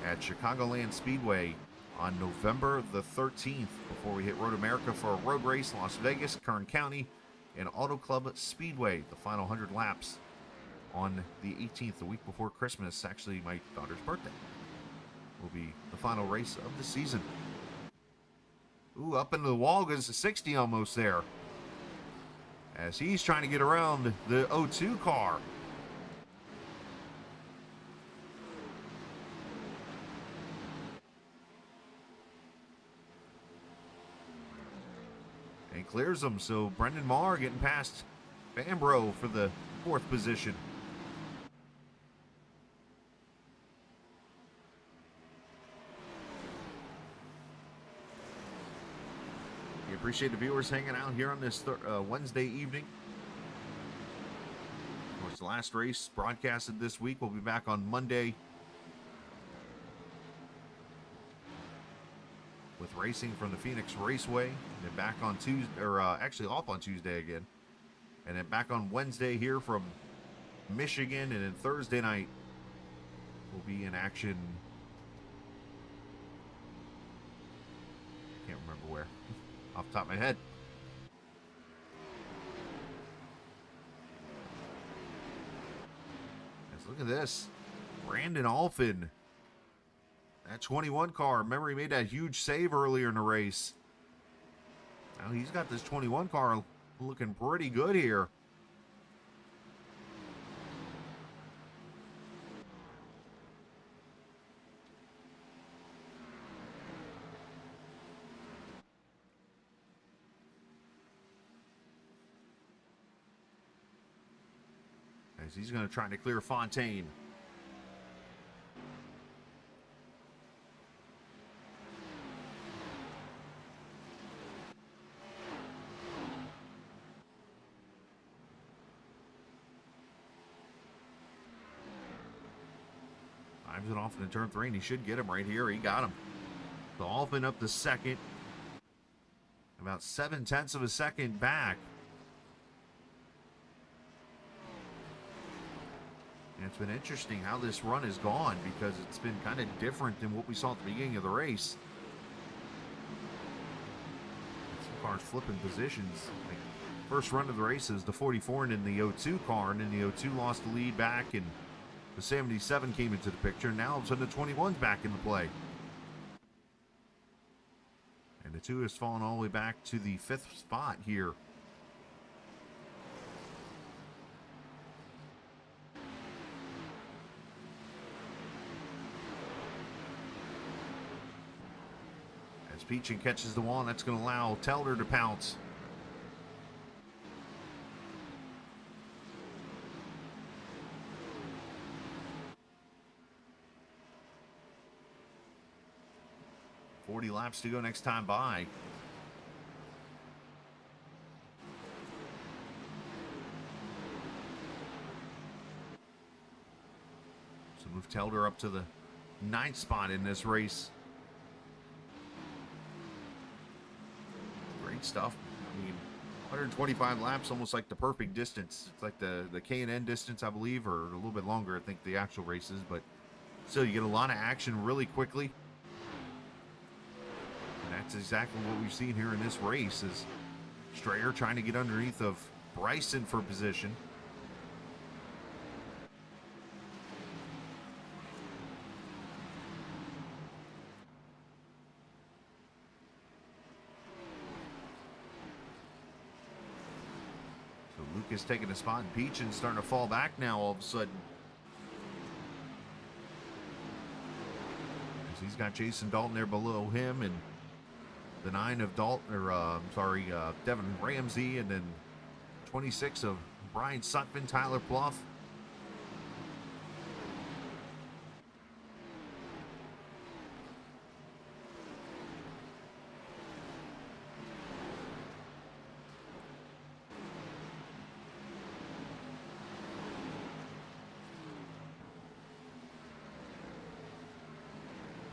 at Chicagoland Speedway on November the 13th before we hit Road America for a road race, Las Vegas, Kern County, and Auto Club Speedway, the final 100 laps on the 18th, the week before Christmas. Actually, my daughter's birthday will be the final race of the season. Ooh, up into the wall goes the 60 almost there. As he's trying to get around the O2 car. And clears them, so Brendan Marr getting past Bambro for the 4th position. We appreciate the viewers hanging out here on this Wednesday evening. Of course, the last race broadcasted this week. We'll be back on Monday with racing from the Phoenix Raceway, and then back on Tuesday, or actually off on Tuesday again, and then back on Wednesday here from Michigan, and then Thursday night we'll be in action. Can't remember where, off the top of my head. Let's look at this, Brandon Alphin. That 21 car, remember he made that huge save earlier in the race. Now he's got this 21 car looking pretty good here. As he's going to try to clear Fontaine. Times it off into turn 3, and he should get him right here. He got him. So Alpin up to second. About 0.7 of a second back. And it's been interesting how this run has gone because it's been kind of different than what we saw at the beginning of the race. Some cars flipping positions. Like first run of the race is the 44 and in the O2 car, and then the O2 lost the lead back, and the 77 came into the picture. Now all of a sudden the 21's back into play. And the 2 has fallen all the way back to the 5th spot here. As Peachin catches the wall, and that's going to allow Telder to pounce. Laps to go next time by. So move Telder up to the 9th spot in this race. Great stuff. I mean, 125 laps, almost like the perfect distance. It's like the K&N distance, I believe, or a little bit longer, I think, the actual races. But still, you get a lot of action really quickly. And that's exactly what we've seen here in this race is Strayer trying to get underneath of Bryson for position. So Lucas taking a spot and Peachin starting to fall back now all of a sudden. So he's got Jason Dalton there below him, and the 9 of Dalton, or Devin Ramsey, and then 26 of Brian Sutphin, Tyler Pluff.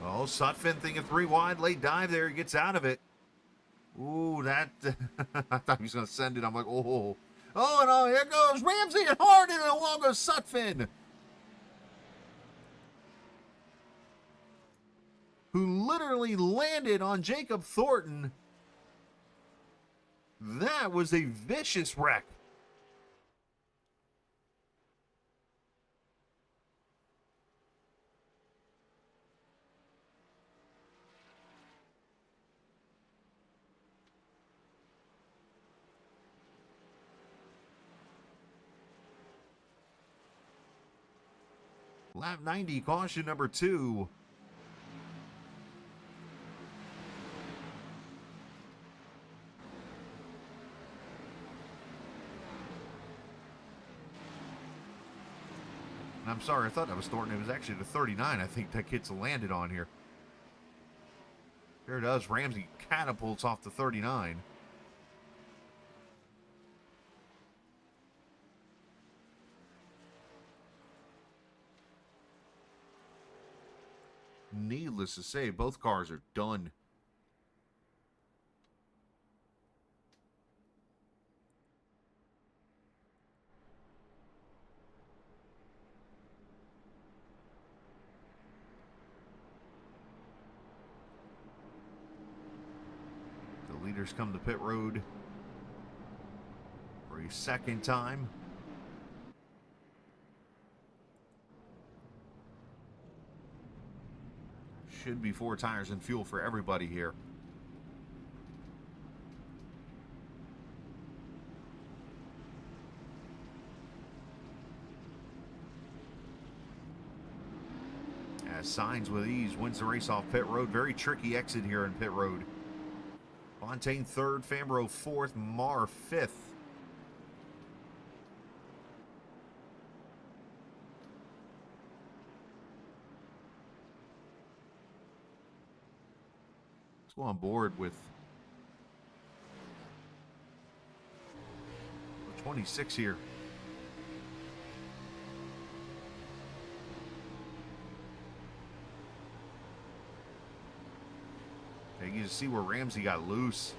Oh, Sutphin thinking 3 wide, late dive there, he gets out of it. Ooh, that, I thought he was going to send it. I'm like, oh. Oh, no, here goes Ramsey and hard, and along goes Sutphin, who literally landed on Jacob Thornton. That was a vicious wreck. Lap 90, caution number 2. And I'm sorry, I thought that was Thornton. It was actually the 39 I think that kid's landed on here. There it is. Ramsey catapults off the 39. Needless to say, both cars are done. The leaders come to pit road for a second time. Should be 4 tires and fuel for everybody here. As Signs with ease wins the race off pit road. Very tricky exit here in pit road. Fontaine 3rd, Fambro 4th, Marr 5th. Go on board with 26 here. Okay, you can see where Ramsey got loose.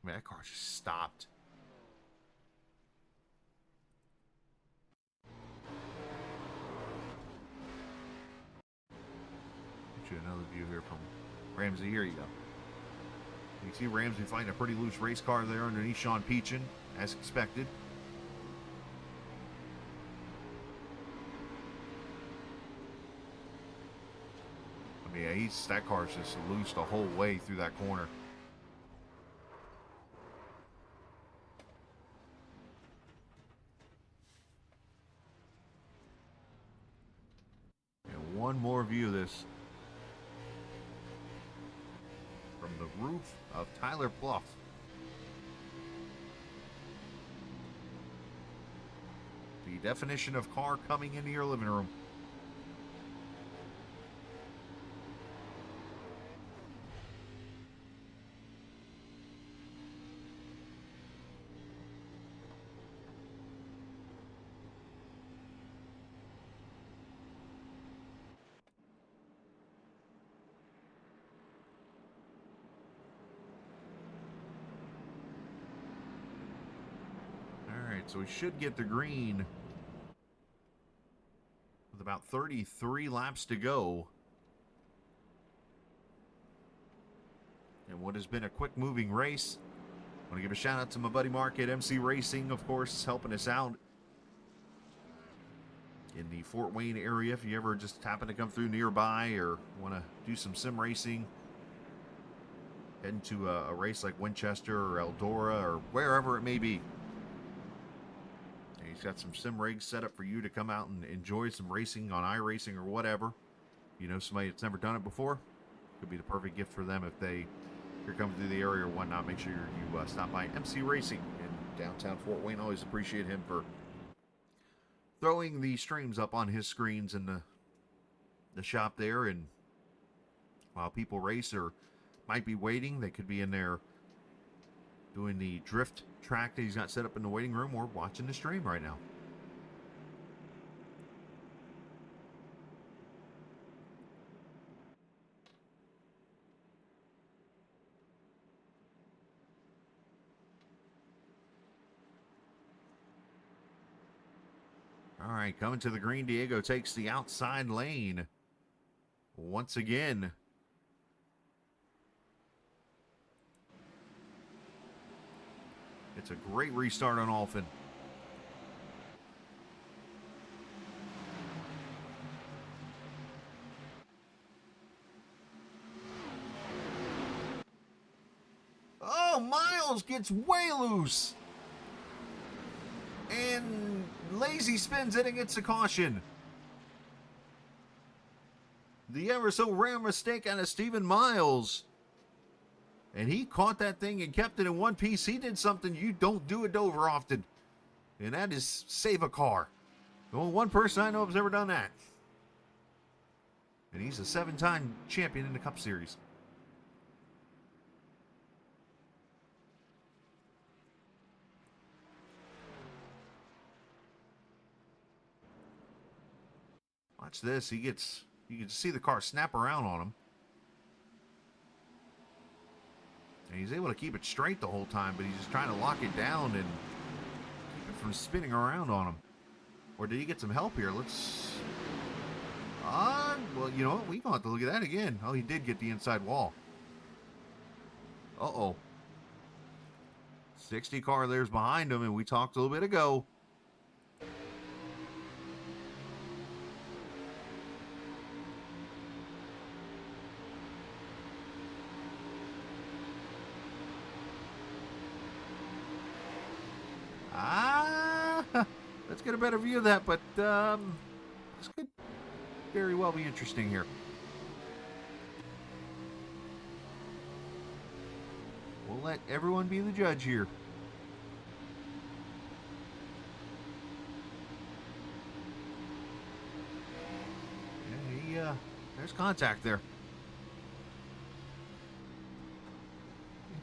Man, that car just stopped. Another view here from Ramsey. Here you go. You can see Ramsey finding a pretty loose race car there underneath Sean Peachin, as expected. I mean, yeah, that car's just loose the whole way through that corner. And one more view of this. From the roof of Tyler Pluff. The definition of car coming into your living room. So we should get the green with about 33 laps to go. what has been a quick-moving race. I want to give a shout-out to my buddy Mark at MC Racing, of course, helping us out in the Fort Wayne area. If you ever just happen to come through nearby or want to do some sim racing, heading to a race like Winchester or Eldora or wherever it may be. And he's got some sim rigs set up for you to come out and enjoy some racing on iRacing or whatever. You know, somebody that's never done it before, could be the perfect gift for them if you're coming through the area or whatnot. Make sure you stop by MC Racing in downtown Fort Wayne. Always appreciate him for throwing the streams up on his screens in the shop there. And while people race or might be waiting, they could be in there doing the drift track that he's got set up in the waiting room or watching the stream right now. All right, coming to the green, Diego takes the outside lane once again. It's a great restart on Alphen. Oh, Miles gets way loose. And Lazy spins it and gets a caution. The ever so rare mistake out of Stephen Miles. And he caught that thing and kept it in one piece. He did something you don't do at Dover often. And that is save a car. The only one person I know has ever done that. And he's a 7-time champion in the Cup Series. Watch this. You can see the car snap around on him. And he's able to keep it straight the whole time, but he's just trying to lock it down and keep it from spinning around on him. Or did he get some help here? Let's... well, you know what? We gonna have to look at that again. Oh, he did get the inside wall. Uh-oh. 60 car there's behind him, and we talked a little bit ago. Let's get a better view of that, but this could very well be interesting here. We'll let everyone be the judge here. Yeah, there's contact there.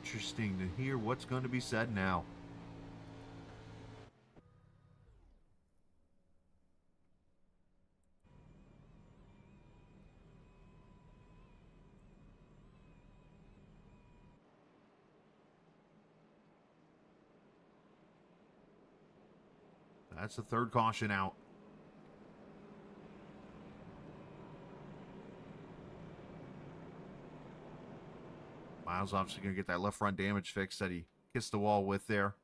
Interesting to hear what's going to be said now. That's the third caution out. Miles obviously going to get that left front damage fix that he kissed the wall with there.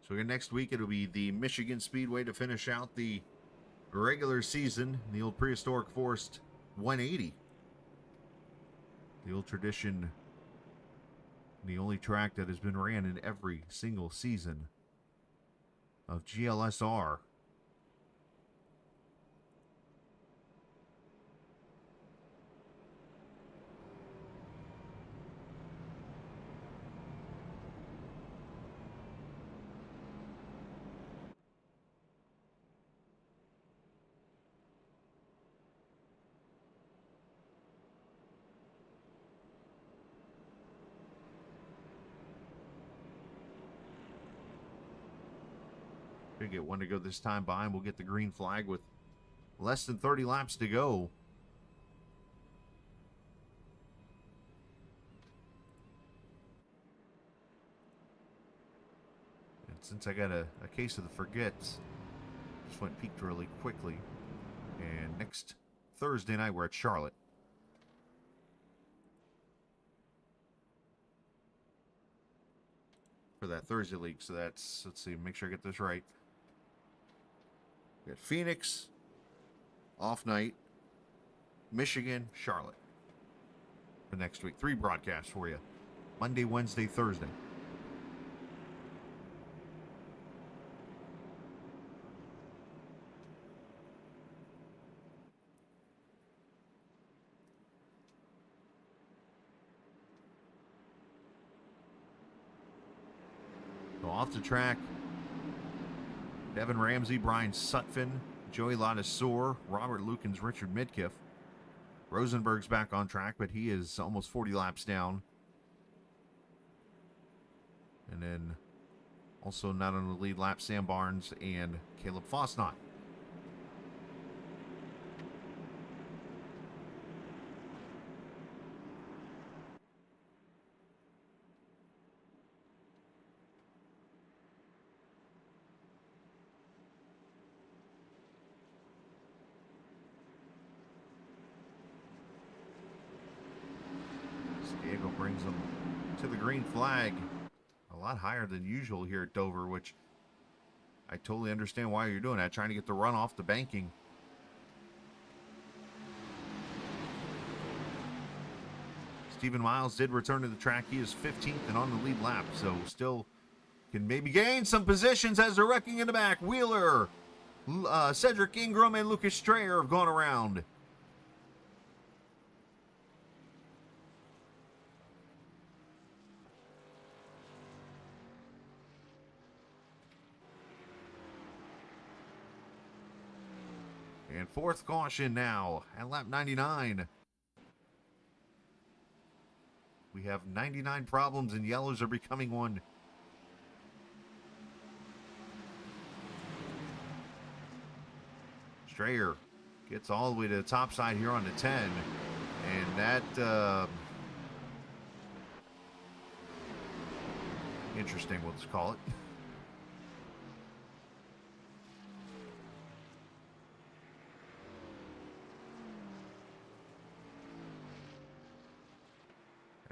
So again, next week it'll be the Michigan Speedway to finish out the regular season, the old prehistoric Forest 180. The old tradition, the only track that has been ran in every single season of GLSR. Should get one to go this time by, and we'll get the green flag with less than 30 laps to go. And since I got a case of the forgets, just went peaked really quickly. And next Thursday night, we're at Charlotte. For that Thursday league. So that's, let's see, make sure I get this right. We got Phoenix, off night, Michigan, Charlotte. For next week. 3 broadcasts for you. Monday, Wednesday, Thursday. So off the track, Devin Ramsey, Brian Sutphin, Joey Ladisor, Robert Lukens, Richard Midkiff. Rosenberg's back on track, but he is almost 40 laps down. And then also not on the lead lap, Sam Barnes and Caleb Fosnot. Diego brings them to the green flag. A lot higher than usual here at Dover, which I totally understand why you're doing that, trying to get the run off the banking. Stephen Miles did return to the track. He is 15th and on the lead lap, so still can maybe gain some positions as they're wrecking in the back. Wheeler, Cedric Ingram, and Lucas Strayer have gone around. And 4th caution now at lap 99. We have 99 problems and yellows are becoming one. Strayer gets all the way to the top side here on the 10. And that, interesting, let's call it.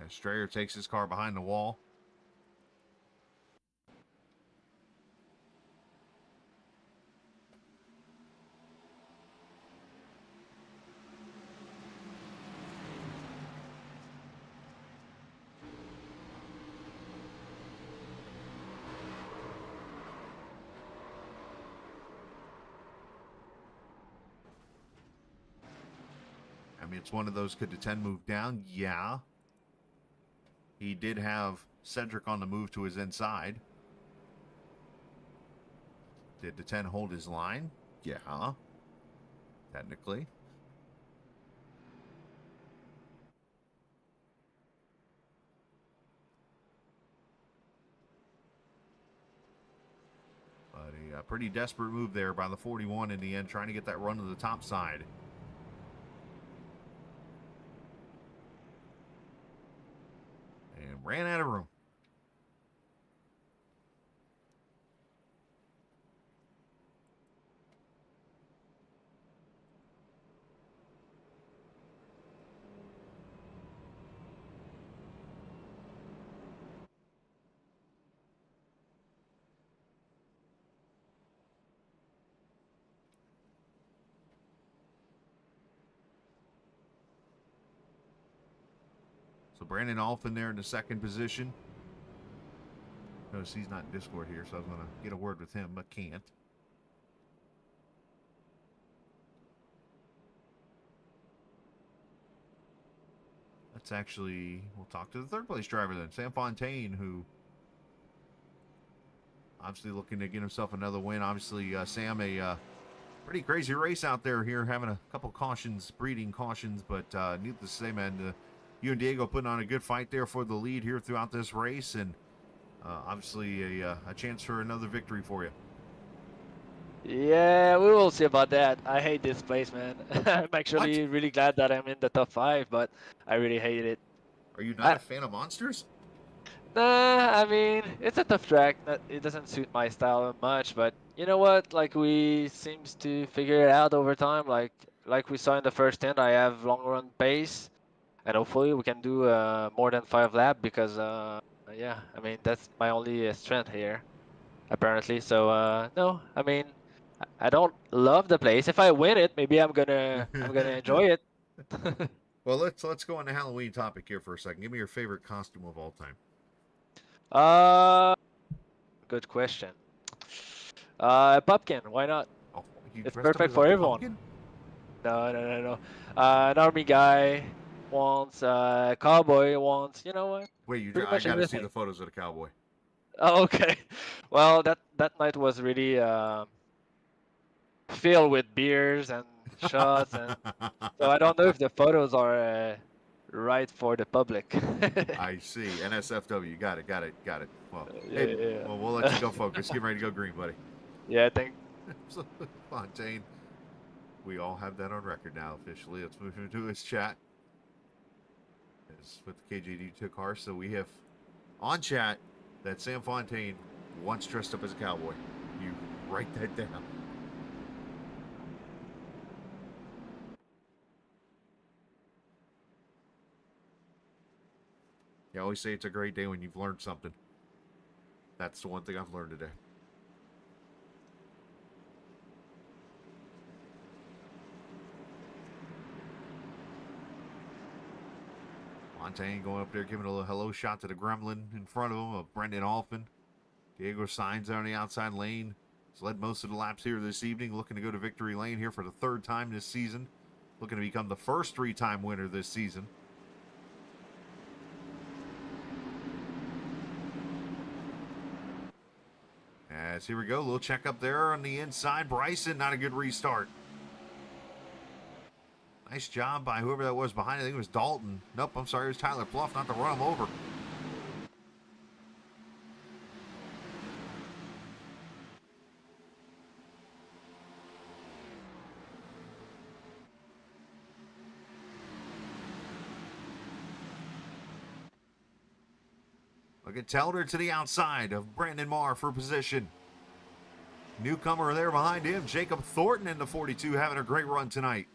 Strayer takes his car behind the wall. I mean, it's one of those, could the 10 move down? Yeah. He did have Cedric on the move to his inside. Did the 10 hold his line? Yeah. Technically. But a pretty desperate move there by the 41 in the end, trying to get that run to the top side. Ran out of room. So Brandon Alphin there in the 2nd position. Notice he's not in Discord here, so I was going to get a word with him, but can't. Let's actually, we'll talk to the 3rd place driver then, Sam Fontaine, who obviously looking to get himself another win. Obviously, Sam, a pretty crazy race out there here, having a couple cautions, breeding cautions, but needless to say, man, you and Diego putting on a good fight there for the lead here throughout this race, and obviously a chance for another victory for you. Yeah, we will see about that. I hate this place, man. I'm What? actually really glad that I'm in the top 5, but I really hate it. Are you not I, a fan of monsters? Nah, I mean, it's a tough track. It doesn't suit my style much, but you know what? Like we seems to figure it out over time. Like we saw in the first stint, I have long run pace, and hopefully we can do more than 5 lap because yeah, I mean that's my only strength here apparently. So no, I mean I don't love the place. If I win it, maybe I'm gonna enjoy it. Well, let's go on the Halloween topic here for a second. Give me your favorite costume of all time. uh, Good question. Pumpkin, why not? Oh, you It's dressed up perfect as a for everyone. pumpkin? No, no, no, no. An army guy wants cowboy wants. You know what? Wait, Pretty I much got to see everything. the photos of the cowboy. Oh, okay. Well, that night was really filled with beers and shots, and so I don't know if the photos are right for the public. I see. NSFW. Got it. Got it. Got it. Well, hey, Yeah, well, we'll let you go focus. Get ready to go green, buddy. yeah. I think. So, Fontaine, we all have that on record now officially. Let's move into his chat. It's with the KJD2 car. So we have on chat that Sam Fontaine once dressed up as a cowboy. You write that down. You always say it's a great day when you've learned something. That's the one thing I've learned today. Fontaine going up there giving a little hello shot to the gremlin in front of him of Brendan Alphin. Diego Sainz on the outside lane. He's led most of the laps here this evening, looking to go to victory lane here for the 3rd time this season. Looking to become the first 3-time winner this season. As here we go, a little check up there on the inside. Bryson, not a good restart. Nice job by whoever that was behind. I think it was Dalton. Nope, I'm sorry, it was Tyler Pluff, not to run him over. Look at Telder to the outside of Brandon Marr for position. Newcomer there behind him, Jacob Thornton in the 42, having a great run tonight.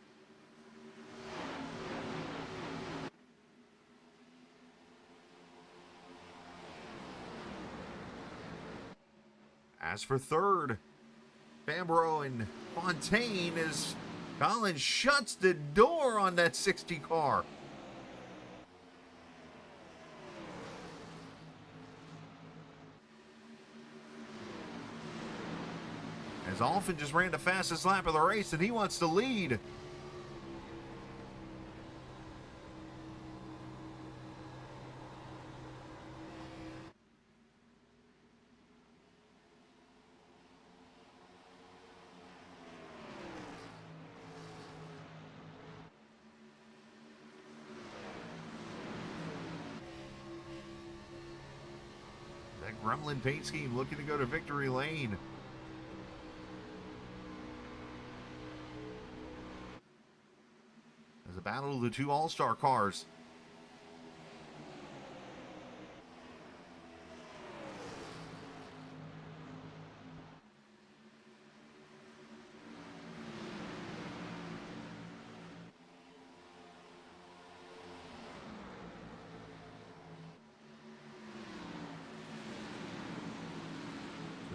As for 3rd, Fambro and Fontaine as Collins shuts the door on that 60 car. As Alphin just ran the fastest lap of the race and he wants to lead. That Gremlin paint scheme looking to go to victory lane. As a battle of the 2 all-star cars.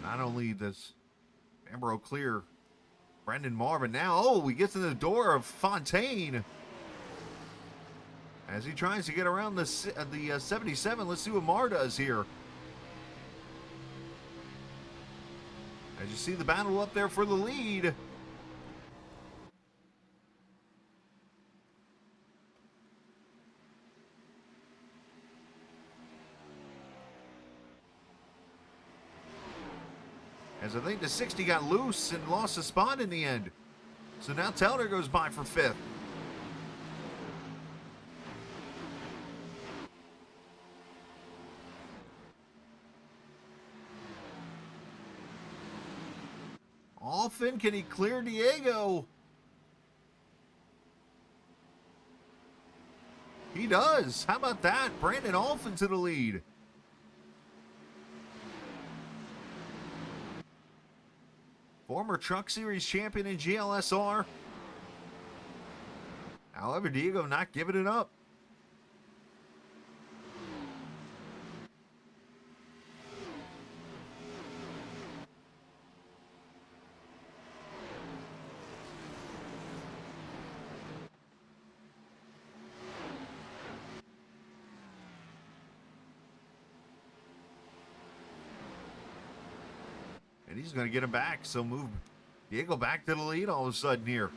Not only does Ambro clear Brendan Marvin, now, he gets in the door of Fontaine. As he tries to get around the 77, let's see what Marr does here. As you see the battle up there for the lead. As I think the 60 got loose and lost a spot in the end. So now Telner goes by for 5th. Alfin, can he clear Diego? He does. How about that? Brandon Alfin to the lead. Former Truck Series champion in GLSR. However, Diego not giving it up. And he's going to get him back, so move Diego back to the lead all of a sudden here.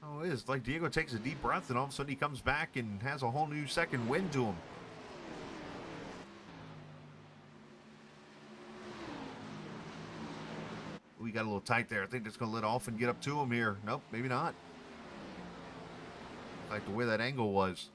Oh, it is like Diego takes a deep breath and all of a sudden he comes back and has a whole new second wind to him. We got a little tight there. I think that's going to let Alfin get up to him here. Nope, maybe not. Like the way that angle was.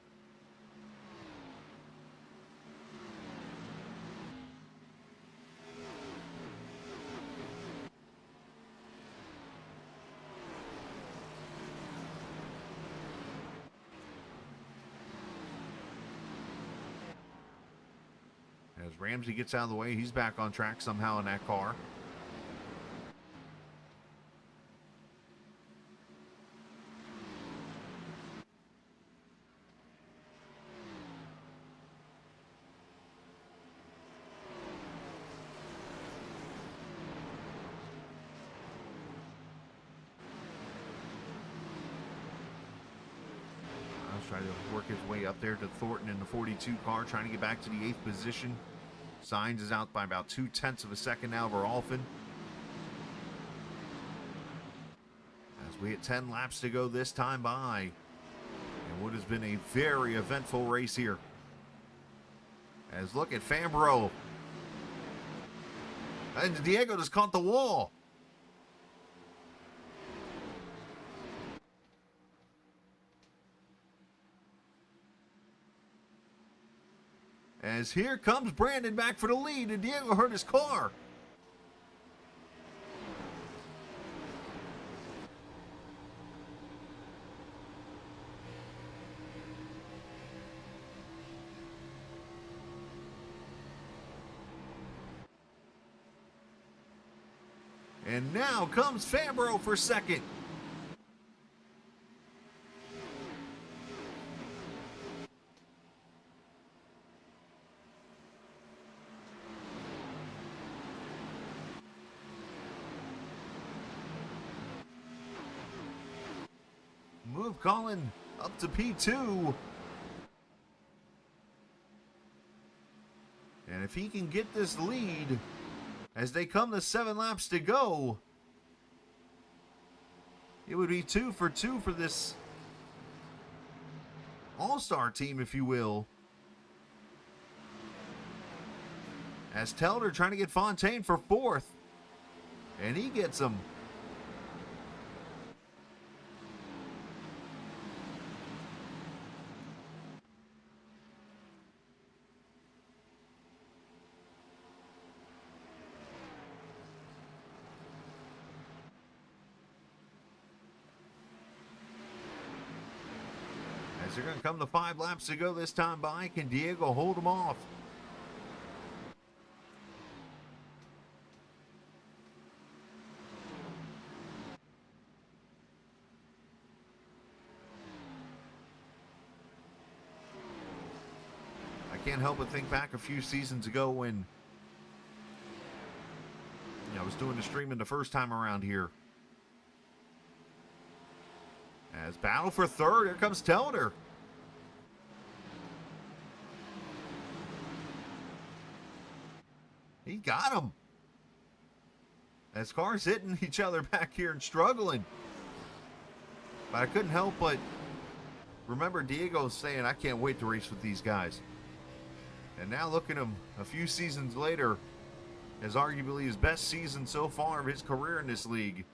As Ramsey gets out of the way, he's back on track somehow in that car. Trying to work his way up there to Thornton in the 42 car, trying to get back to the 8th position. Sainz is out by about 0.2 of a second now over Alfin. As we hit 10 laps to go this time by. And what has been a very eventful race here. As look at Fambro. And Diego just caught the wall. As here comes Brandon back for the lead, and Diego hurt his car. And now comes Fambro for second. Move Colin up to P2. And if he can get this lead as they come to 7 laps to go, it would be 2 for 2 for this all-star team, if you will. As Telder trying to get Fontaine for 4th. And he gets him. As they're going to come to 5 laps to go this time by, can Diego hold them off? I can't help but think back a few seasons ago when I was doing the streaming the first time around here. As battle for 3rd, here comes Telder. He got him. As cars hitting each other back here and struggling. But I couldn't help but remember Diego saying, I can't wait to race with these guys. And now look at him a few seasons later, as arguably his best season so far of his career in this league.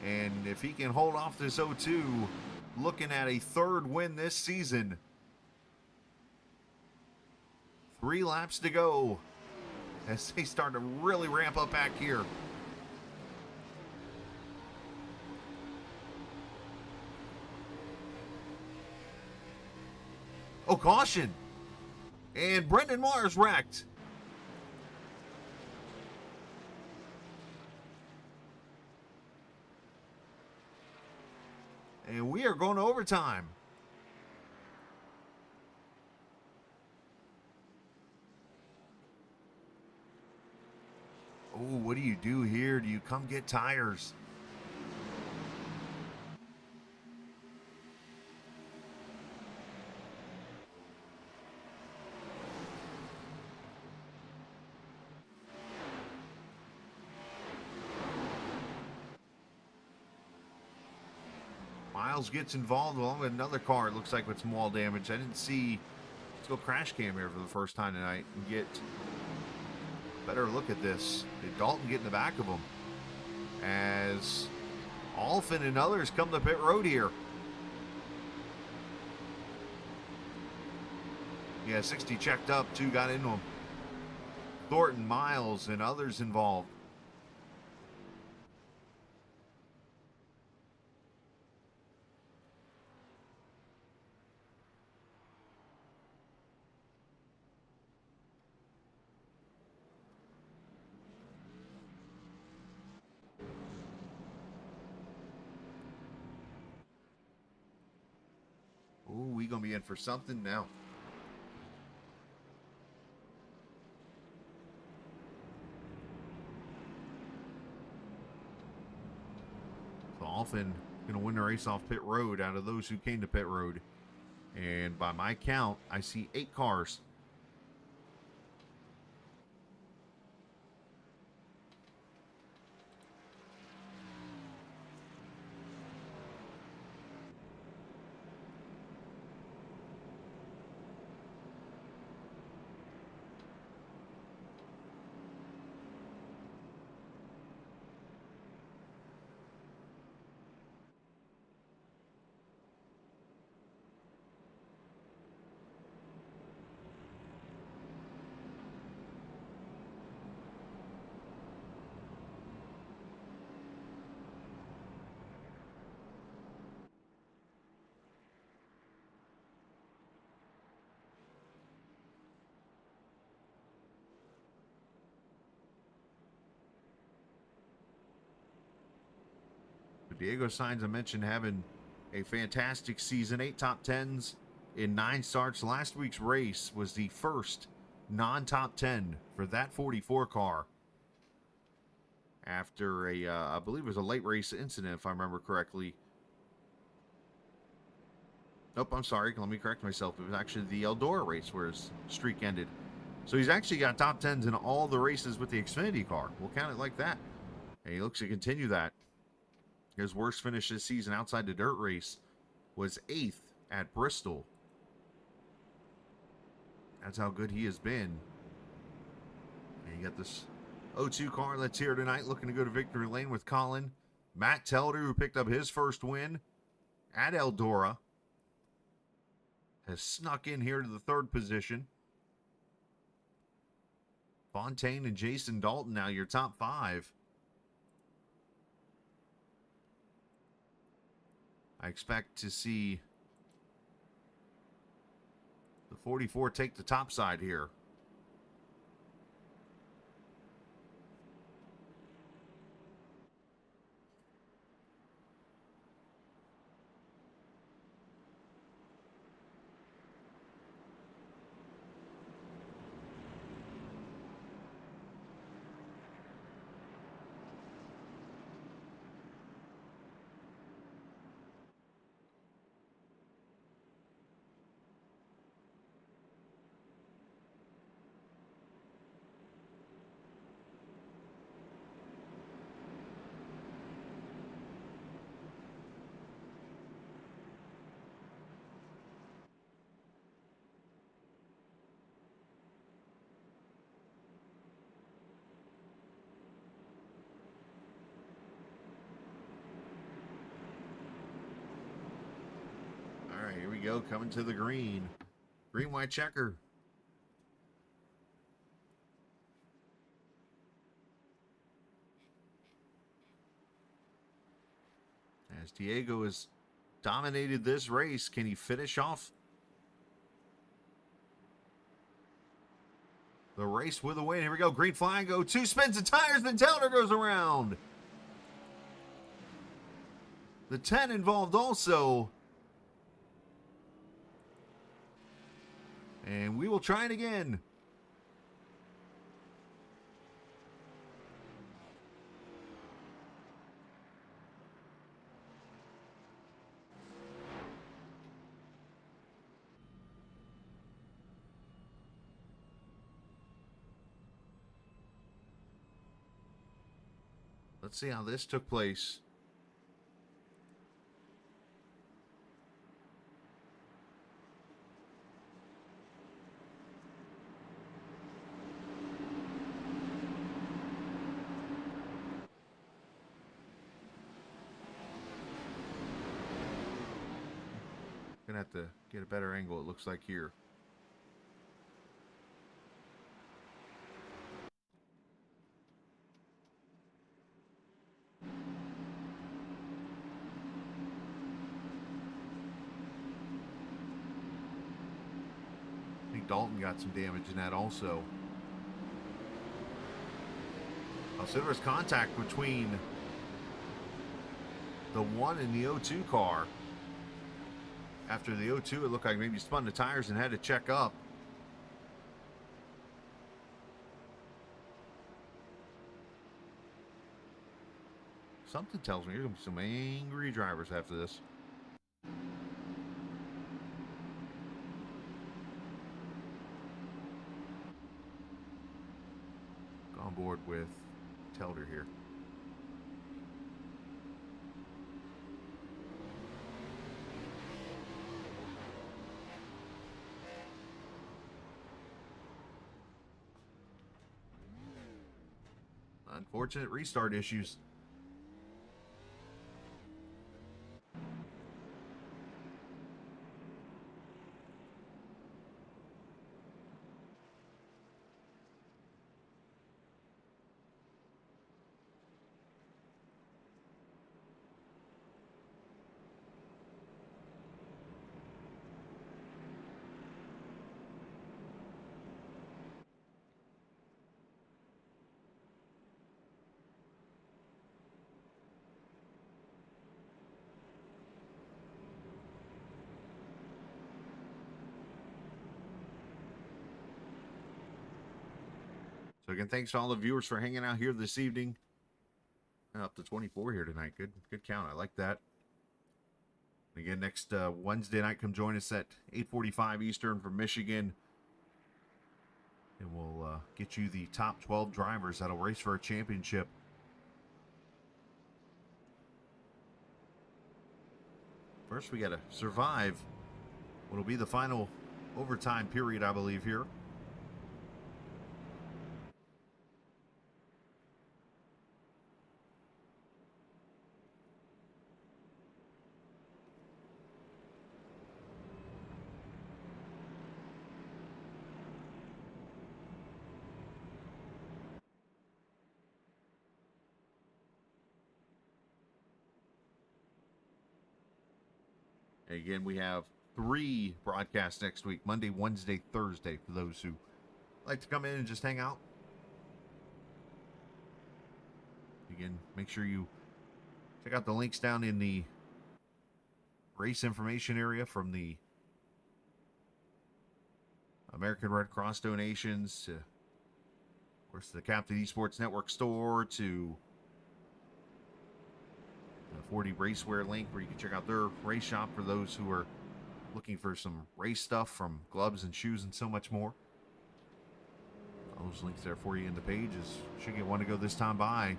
And if he can hold off this 0-2, looking at a 3rd win this season. 3 laps to go. as they start to really ramp up back here. Oh, caution. And Brendan Mars wrecked. And we are going to overtime. Oh, what do you do here? Do you come get tires? Miles gets involved along with another car. It looks like with small damage. I didn't see. Let's go crash cam here for the first time tonight and get a better look at this. Did Dalton get in the back of him? As Alfin and others come to pit road here. Yeah, 60 checked up. 2 got into him. Thornton, Miles, and others involved. Ooh, we gonna be in for something now. So Alfin gonna win the race off pit road out of those who came to pit road. And by my count, I see 8 cars. Diego Sainz, I mentioned, having a fantastic season. 8 top 10s in 9 starts. Last week's race was the first non-top 10 for that 44 car. After a, I believe it was a late race incident, if I remember correctly. Nope, I'm sorry. Let me correct myself. It was actually the Eldora race where his streak ended. So he's actually got top 10s in all the races with the Xfinity car. We'll count it like that. And he looks to continue that. His worst finish this season outside the dirt race was 8th at Bristol. That's how good he has been. And you got this 02 car that's here tonight looking to go to victory lane with Colin. Matt Telder, who picked up his first win at Eldora, has snuck in here to the 3rd position. Fontaine and Jason Dalton now your top 5. I expect to see the 44 take the top side here. Here we go, coming to the green. Green, white checker. as Diego has dominated this race. Can he finish off the race with a win? Here we go. Green flag. Go 2 spins of tires. Then Taylor goes around. The 10 involved also. And we will try it again. Let's see how this took place. Gonna have to get a better angle, it looks like here. I think Dalton got some damage in that also. So there was contact between the 1 and the 02 car. After the 02, it looked like maybe spun the tires and had to check up. Something tells me there's going to be some angry drivers after this. Go on board with Telder here. Unfortunate restart issues. So again, thanks to all the viewers for hanging out here this evening. Up to 24 here tonight. Good count. I like that. Again, next Wednesday night, come join us at 8:45 Eastern from Michigan. And we'll get you the top 12 drivers that'll race for a championship. First, we got to survive what'll be the final overtime period, I believe, here. Again, we have 3 broadcasts next week, Monday, Wednesday, Thursday, for those who like to come in and just hang out. Again, make sure you check out the links down in the race information area, from the American Red Cross donations to, of course, the Captain eSports Network store, to the 40 Racewear link where you can check out their race shop for those who are looking for some race stuff, from gloves and shoes and so much more. All those links there for you in the pages. Should get one to go this time by.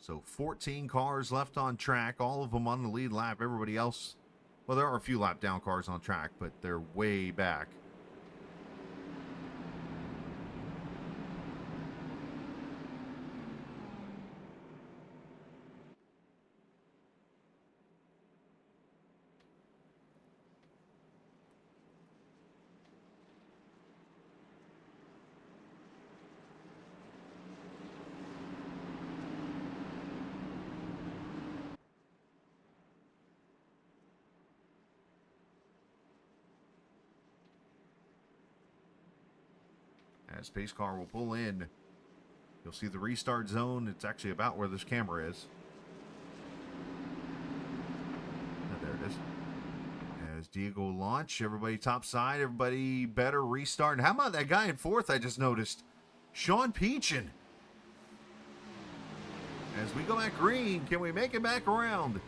So 14 cars left on track, all of them on the lead lap. Everybody else, well, there are a few lap down cars on track, but they're way back. As pace car will pull in, you'll see the restart zone. It's actually about where this camera is. Oh, there it is. As Diego will launch, everybody top side, everybody better restart. And how about that guy in fourth I just noticed? Sean Peachin. As we go back green, can we make it back around?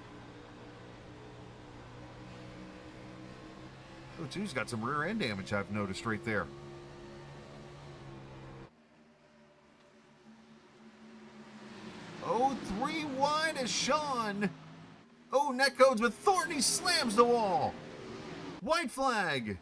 Oh, two's got some rear end damage I've noticed right there. Oh, 3 wide as Sean. Oh, net codes with Thornton. He slams the wall. White flag.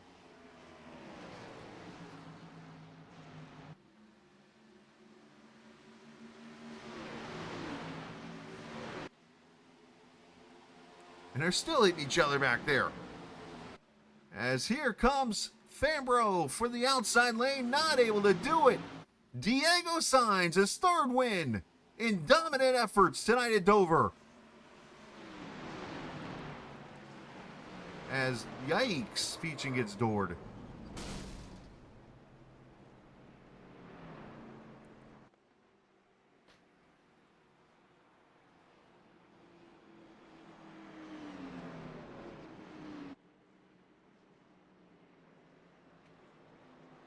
And they're still hitting each other back there. As here comes Fambro for the outside lane, not able to do it. Diego signs his third win in dominant efforts tonight at Dover. As, yikes, Peachin gets doored.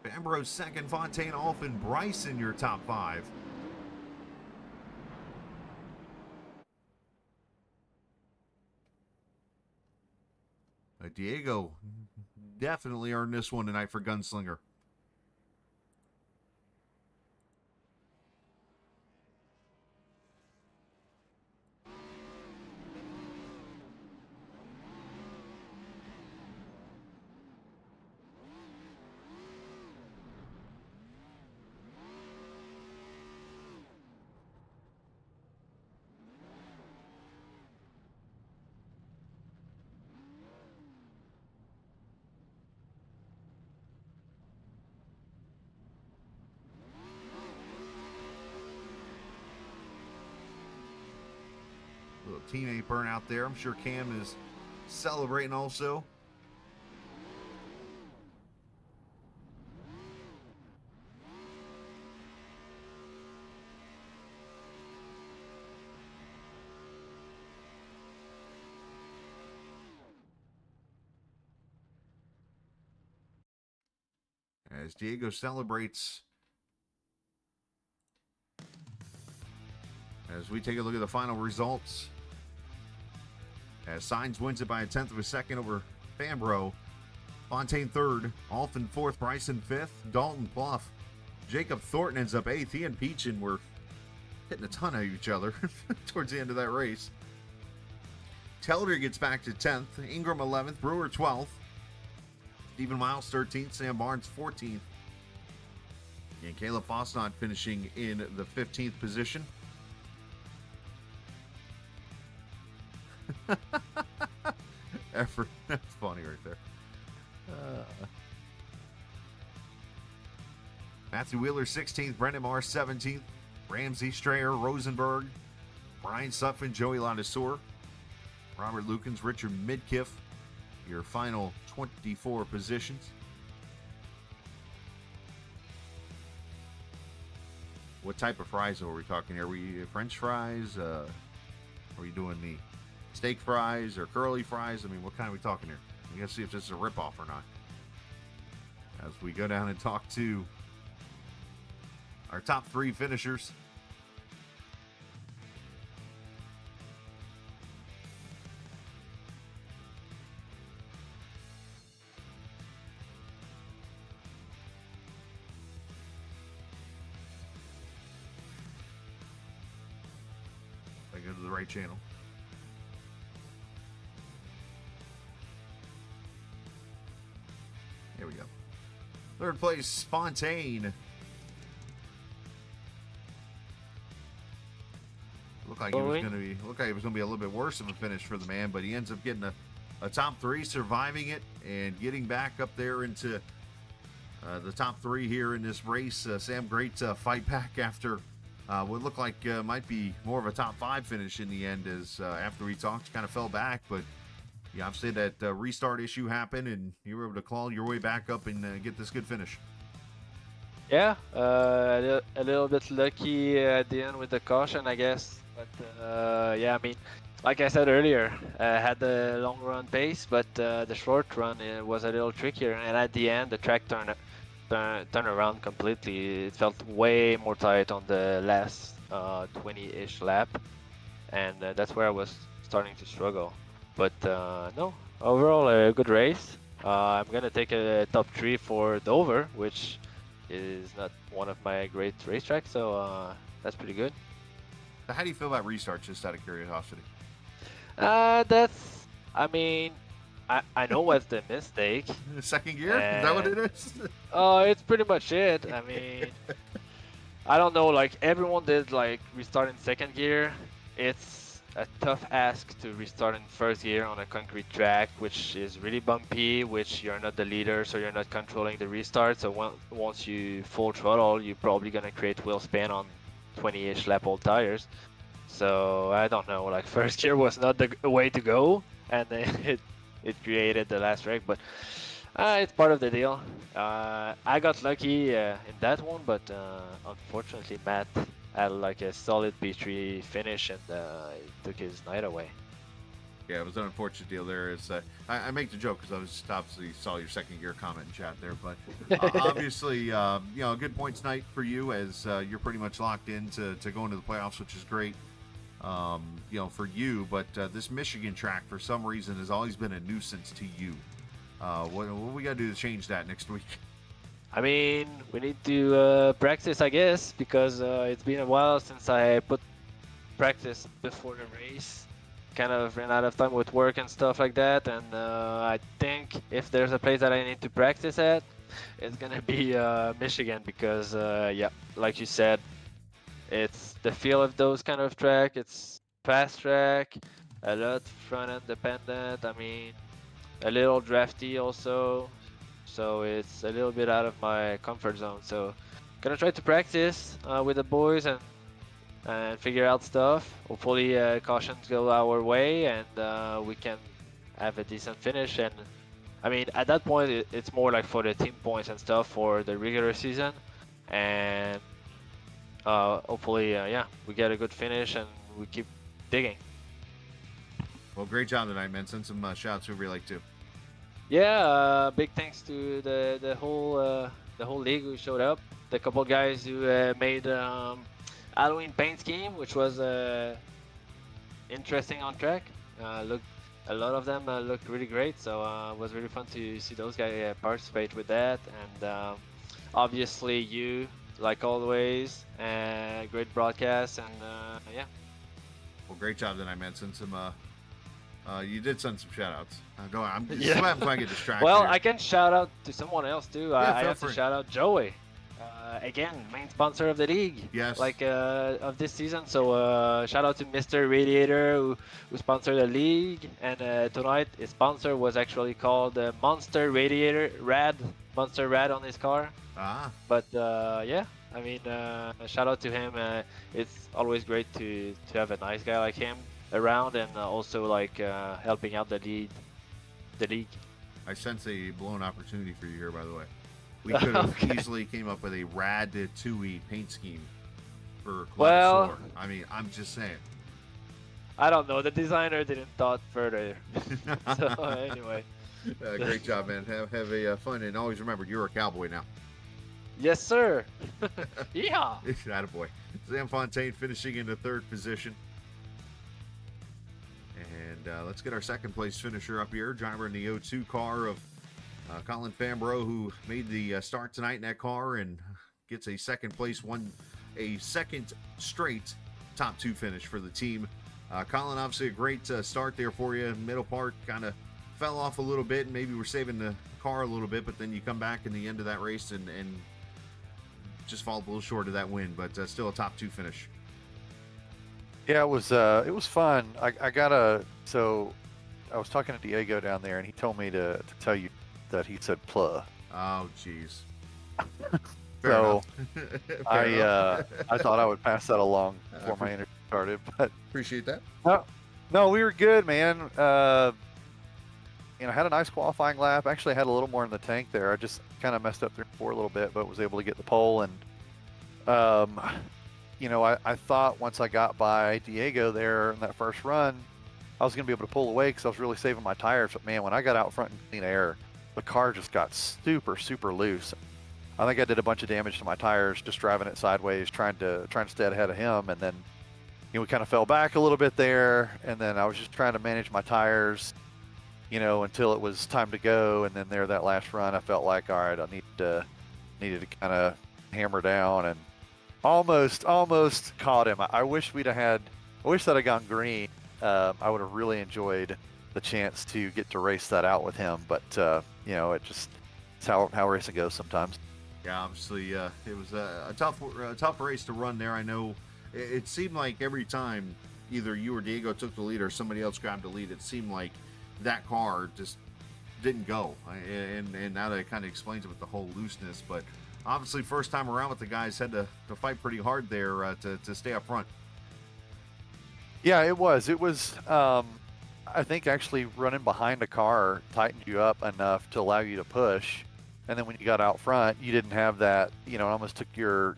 Fambro's second, Fontaine, Alphin, Bryson, your top 5. Diego definitely earned this one tonight for Gunslinger. Little teammate burnout there. I'm sure Cam is celebrating also. As Diego celebrates, as we take a look at the final results, as Sainz wins it by a 1/10 of a second over Fambro, Fontaine third, Alphin fourth, Bryson fifth, Dalton Pluff, Jacob Thornton ends up 8th. He and Peachin were hitting a ton of each other towards the end of that race. Telder gets back to 10th, Ingram 11th, Brewer 12th, Stephen Miles 13th, Sam Barnes 14th, and Caleb Fosnot finishing in the 15th position. Effort. That's funny right there. Matthew Wheeler 16th, Brendan Marr 17th, Ramsey, Strayer, Rosenberg, Brian Sutphin, Joey Ladisor, Robert Lukens, Richard Midkiff, your final 24 positions. What type of fries are we talking here? Are we French fries? Are we doing the steak fries or curly fries? I mean, what kind are we talking here? We gotta see if this is a ripoff or not. As we go down and talk to our top 3 finishers. I go to the right channel. There we go. Third place, Fontaine. Looked like it was gonna be a little bit worse of a finish for the man, but he ends up getting a top 3, surviving it and getting back up there into the top 3 here in this race. Sam, great fight back after what looked like might be more of a top 5 finish in the end, as after we talked, kind of fell back, but yeah, obviously that restart issue happened, and you were able to claw your way back up and get this good finish. Yeah, a little bit lucky at the end with the caution, I guess. But yeah, I mean, like I said earlier, I had the long run pace, but the short run was a little trickier. And at the end, the track turned around completely. It felt way more tight on the last 20-ish lap, and that's where I was starting to struggle. But no, overall a good race. I'm gonna take a top 3 for Dover, which is not one of my great racetracks, so that's pretty good. So how do you feel about restarts, just out of curiosity? I mean, I know what's the mistake. Second gear? Is that what it is? It's pretty much it. I mean, I don't know, like everyone did like restart in second gear. It's a tough ask to restart in first gear on a concrete track, which is really bumpy, which you're not the leader, so you're not controlling the restart. So once you full throttle, you're probably gonna create wheel spin on 20-ish lap old tires. So I don't know, like first gear was not the way to go, and it created the last wreck, but it's part of the deal. I got lucky in that one, but unfortunately Matt had like a solid P3 finish, and it took his night away. Yeah, it was an unfortunate deal there. I make the joke because I was obviously saw your second gear comment in chat there, but obviously, a good points night for you as you're pretty much locked in to go into the playoffs, which is great, for you. But this Michigan track, for some reason, has always been a nuisance to you. What we got to do to change that next week? I mean, we need to practice, I guess, because it's been a while since I put practice before the race. Kind of ran out of time with work and stuff like that, and I think if there's a place that I need to practice at, it's gonna be Michigan, because yeah, like you said, it's the feel of those kind of track. It's fast track, a lot front end dependent. I mean, a little drafty also, so it's a little bit out of my comfort zone. So gonna try to practice with the boys and figure out stuff. Hopefully cautions go our way, and we can have a decent finish. And I mean, at that point it's more like for the team points and stuff for the regular season, and hopefully yeah, we get a good finish and we keep digging. Well, great job tonight, man. Send some shouts whoever you like to. Yeah, big thanks to the whole league who showed up. The couple guys who made Halloween paint scheme, which was interesting on track. A lot of them looked really great, so it was really fun to see those guys participate with that. And obviously you, like always, great broadcast, and yeah. Well, great job tonight, man. Send some. You did send some shout outs. Go on. I'm Yeah. trying to get distracted. Well, here. I can shout out to someone else too. I feel have to free. shout out Joey. Again, main sponsor of the league. Yes. Like of this season. So shout out to Mr. Radiator who sponsored the league. And tonight his sponsor was actually called Monster Radiator Monster Rad on his car. Ah. But yeah, I mean, shout out to him. It's always great to have a nice guy like him around, and also like helping out the league. I sense a blown opportunity for you here, by the way. We could have easily came up with a rad 2E paint scheme for Class Well- 4. I mean, I'm just saying. I don't know. The designer didn't thought further. So anyway, Great job, man. Have a fun, and always remember, you're a cowboy now. yes, sir. Yeah. Attaboy. Sam Fontaine finishing in the third position. And let's get our second place finisher up here, driver in the 02 car of Colin Fambro, who made the start tonight in that car and gets a second place, a second straight top 2 finish for the team. Colin, obviously a great start there for you. Middle part kind of fell off a little bit, and maybe we're saving the car a little bit, but then you come back in the end of that race and just fall a little short of that win, but still a top 2 finish. Yeah, it was fun. So I was talking to Diego down there, and he told me to tell you that he said "pluh." Oh, jeez. So I I thought I would pass that along before my interview started, but appreciate that. no, we were good, man. I had a nice qualifying lap. Actually, I had a little more in the tank there. I just kind of messed up 3 and 4 a little bit, but was able to get the pole. And I thought once I got by Diego there in that first run, I was going to be able to pull away because I was really saving my tires. But man, when I got out front in clean air, the car just got super, super loose. I think I did a bunch of damage to my tires just driving it sideways, trying to stay ahead of him. And then we kind of fell back a little bit there. And then I was just trying to manage my tires, until it was time to go. And then that last run, I felt like, all right, I needed to kind of hammer down and almost caught him. I wish that I'd gone green. I would have really enjoyed the chance to get to race that out with him. But, it's how racing goes sometimes. Yeah, obviously, it was a tough race to run there. I know it seemed like every time either you or Diego took the lead or somebody else grabbed the lead, it seemed like that car just didn't go. And now that kind of explains it with the whole looseness. But obviously, first time around with the guys had to fight pretty hard there to stay up front. Yeah, it was. I think actually running behind a car tightened you up enough to allow you to push. And then when you got out front, you didn't have that, it almost took your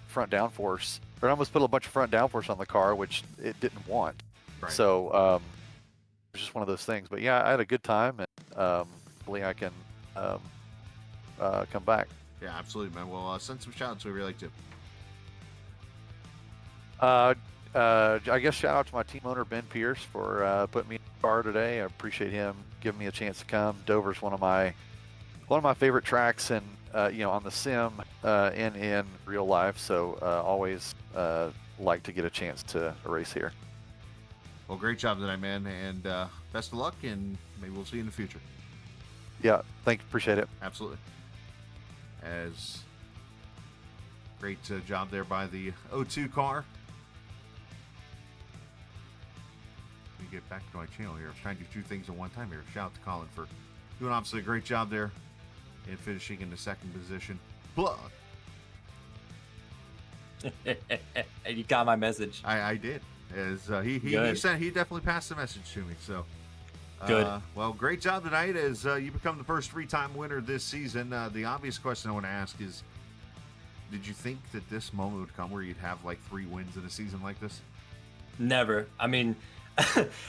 front downforce, or it almost put a bunch of front downforce on the car, which it didn't want. Right. So it was just one of those things. But yeah, I had a good time, and hopefully I can come back. Yeah, absolutely, man. Well, send some shout outs to whoever you like to. I guess shout out to my team owner, Ben Pierce, for putting me in the car today. I appreciate him giving me a chance to come. Dover's one of my favorite tracks, and on the sim and in real life. So always like to get a chance to race here. Well, great job tonight, man, and best of luck, and maybe we'll see you in the future. Yeah, thanks. Appreciate it. Absolutely. As great job there by the O2 car. Let me get back to my channel here. I was trying to do 2 things at one time here. Shout out to Colin for doing obviously a great job there and finishing in the second position. Blah. You got my message. I did. As he definitely passed the message to me. So good. Well, great job tonight as you become the first 3-time winner this season. The obvious question I want to ask is, did you think that this moment would come where you'd have like 3 wins in a season like this? Never. I mean,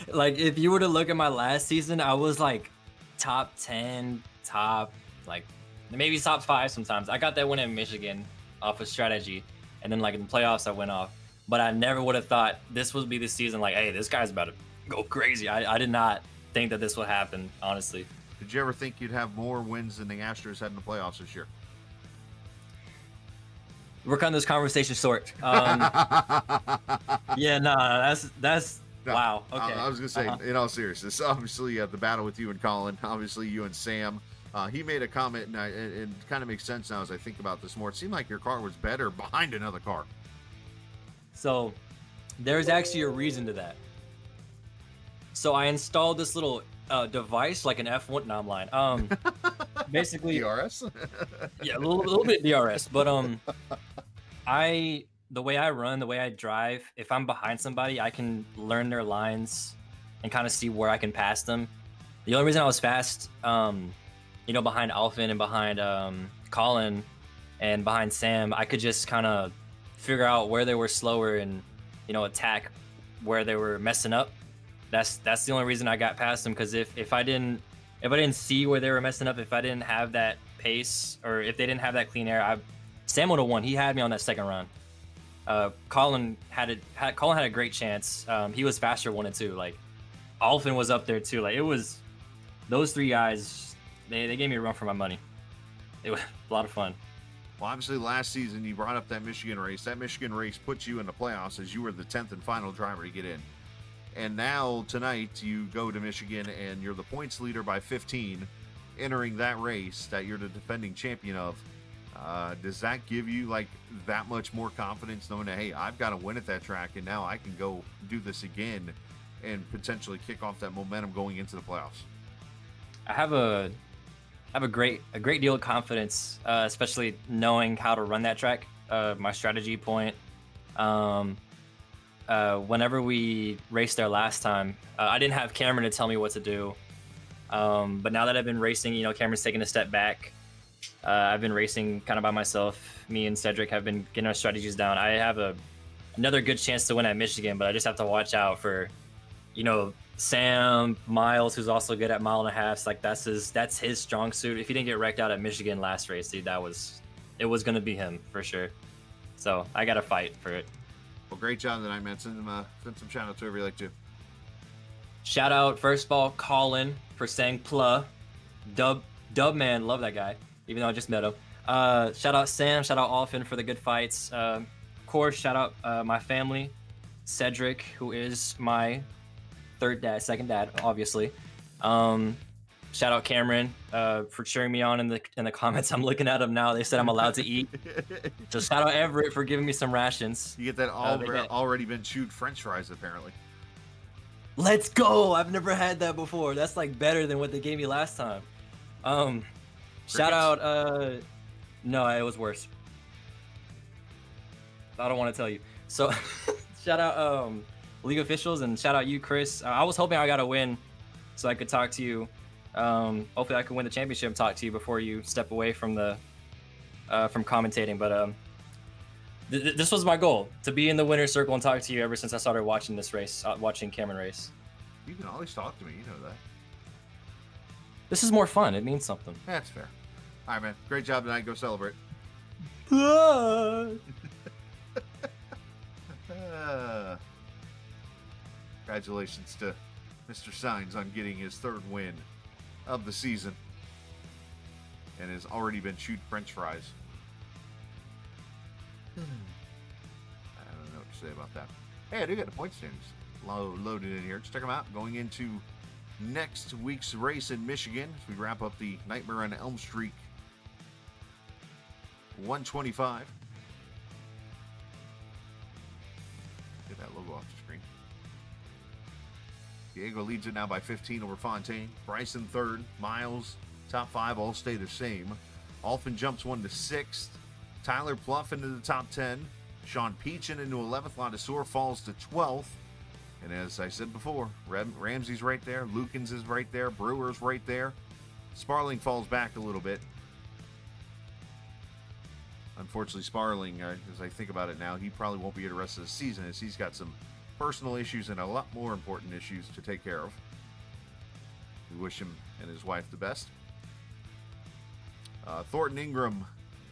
like if you were to look at my last season, I was like top 10, maybe top 5 sometimes. I got that win in Michigan off of strategy, and then like in the playoffs I went off. But I never would have thought this would be the season. Like, hey, this guy's about to go crazy. I did not think that this would happen, honestly. Did you ever think you'd have more wins than the Astros had in the playoffs this year? We're cutting this conversation short. Yeah, no, that's No, wow. Okay. I was gonna say, in all seriousness, obviously the battle with you and Colin, obviously you and Sam. He made a comment, and it kind of makes sense now as I think about this more. It seemed like your car was better behind another car. So there's actually a reason to that. So I installed this little device, like an F1. No, I'm lying. Basically, DRS. Yeah, a little bit DRS, but the way I run, the way I drive, if I'm behind somebody, I can learn their lines and kind of see where I can pass them. The only reason I was fast, behind Alfin and behind Colin and behind Sam, I could just kind of figure out where they were slower and, attack where they were messing up. That's the only reason I got past them, because if I didn't see where they were messing up, if I didn't have that pace, or if they didn't have that clean air, Sam would have won. He had me on that second run. Colin had a great chance. He was faster 1 and 2. Like Alfin was up there too. Like it was those 3 guys. They gave me a run for my money. It was a lot of fun. Well, obviously last season you brought up that Michigan race. That Michigan race put you in the playoffs as you were the 10th and final driver to get in. And now tonight you go to Michigan and you're the points leader by 15, entering that race that you're the defending champion of. Does that give you like that much more confidence, knowing that, hey, I've got to win at that track, and now I can go do this again and potentially kick off that momentum going into the playoffs? I have a great deal of confidence, especially knowing how to run that track. My strategy point. Whenever we raced there last time, I didn't have Cameron to tell me what to do. But now that I've been racing, you know, Cameron's taking a step back. I've been racing kind of by myself. Me and Cedric have been getting our strategies down. I have another good chance to win at Michigan, but I just have to watch out for, you know, Sam Miles, who's also good at 1.5 miles. Like that's his strong suit. If he didn't get wrecked out at Michigan last race, dude, it was gonna be him for sure. So I gotta fight for it. Well, great job tonight, man. Send some shout outs to whoever you like to. Shout out first of all, Colin for saying "pla." Dub man, love that guy. Even though I just met him. Shout out Sam. Shout out Alfin for the good fights. Of course, shout out my family, Cedric, who is my second dad, obviously. Shout out Cameron for cheering me on in the comments. I'm looking at them now. They said I'm allowed to eat. So shout out Everett for giving me some rations. You get that already been chewed French fries, apparently. Let's go! I've never had that before. That's like better than what they gave me last time. Shout out. No, it was worse. I don't want to tell you. So shout out league officials and shout out you, Chris. I was hoping I got a win so I could talk to you. Hopefully I can win the championship and talk to you before you step away from the from commentating. But this was my goal, to be in the winner's circle and talk to you ever since I started watching this race, watching Cameron race. You can always talk to me, you know that. This is more fun. It means something. That's fair. All right, man. Great job tonight. Go celebrate. Congratulations to Mr. Signs on getting his 3rd win of the season and has already been chewed French fries. I don't know what to say about that. Hey, I do got the point standings loaded in here. Just check them out. Going into next week's race in Michigan as we wrap up the Nightmare on Elm Street 125. Get that logo off the screen. Diego leads it now by 15 over Fontaine. Bryson 3rd. Miles, top 5 all stay the same. Alfin jumps 1 to 6th. Tyler Pluff into the top 10. Sean Peachin into 11th. Ladisor falls to 12th. And as I said before, Ramsey's right there. Lukens is right there. Brewer's right there. Sparling falls back a little bit. Unfortunately, Sparling, as I think about it now, he probably won't be here the rest of the season as he's got some personal issues and a lot more important issues to take care of. We wish him and his wife the best. Thornton Ingram,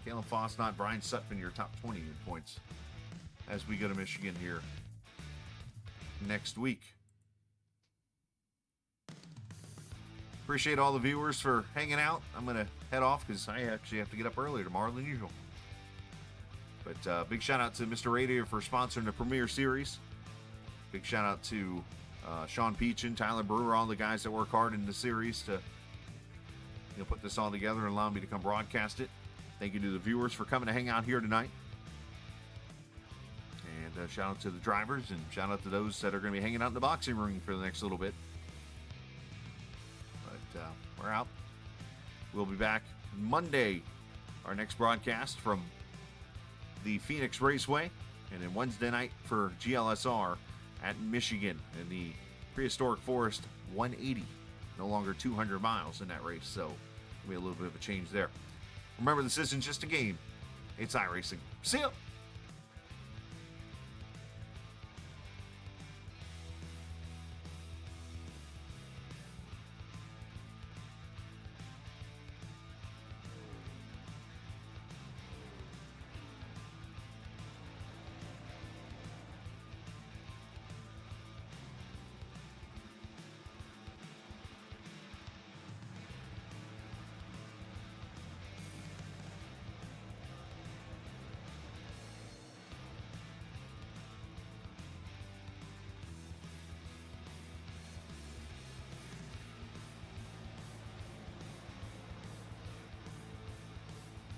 Caleb Fosnot, Brian Sutphin, your top 20 in points as we go to Michigan here next week. Appreciate all the viewers for hanging out. I'm going to head off because I actually have to get up earlier tomorrow than usual. But big shout out to Mr. Radiator for sponsoring the Premier Series. Big shout out to Sean Peachin, Tyler Brewer, all the guys that work hard in the series to put this all together and allow me to come broadcast it. Thank you to the viewers for coming to hang out here tonight. And shout out to the drivers and shout out to those that are going to be hanging out in the boxing ring for the next little bit. But we're out. We'll be back Monday, our next broadcast from the Phoenix Raceway, and then Wednesday night for GLSR at Michigan in the Prehistoric Forest 180. No longer 200 miles in that race, so it'll be a little bit of a change there. Remember, this isn't just a game. It's iRacing. See ya!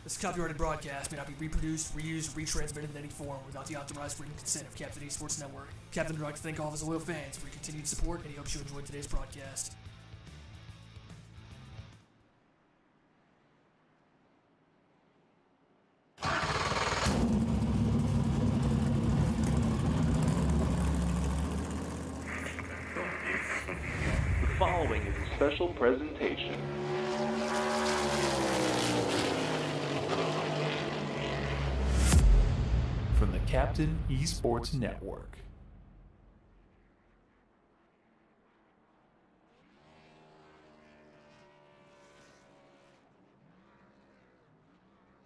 This copyrighted broadcast may not be reproduced, reused, or retransmitted in any form without the authorized written consent of Captain eSports Network. Captain would like to thank all of his loyal fans for your continued support, and he hopes you enjoyed today's broadcast. The following is a special presentation. From the Captain eSports Network.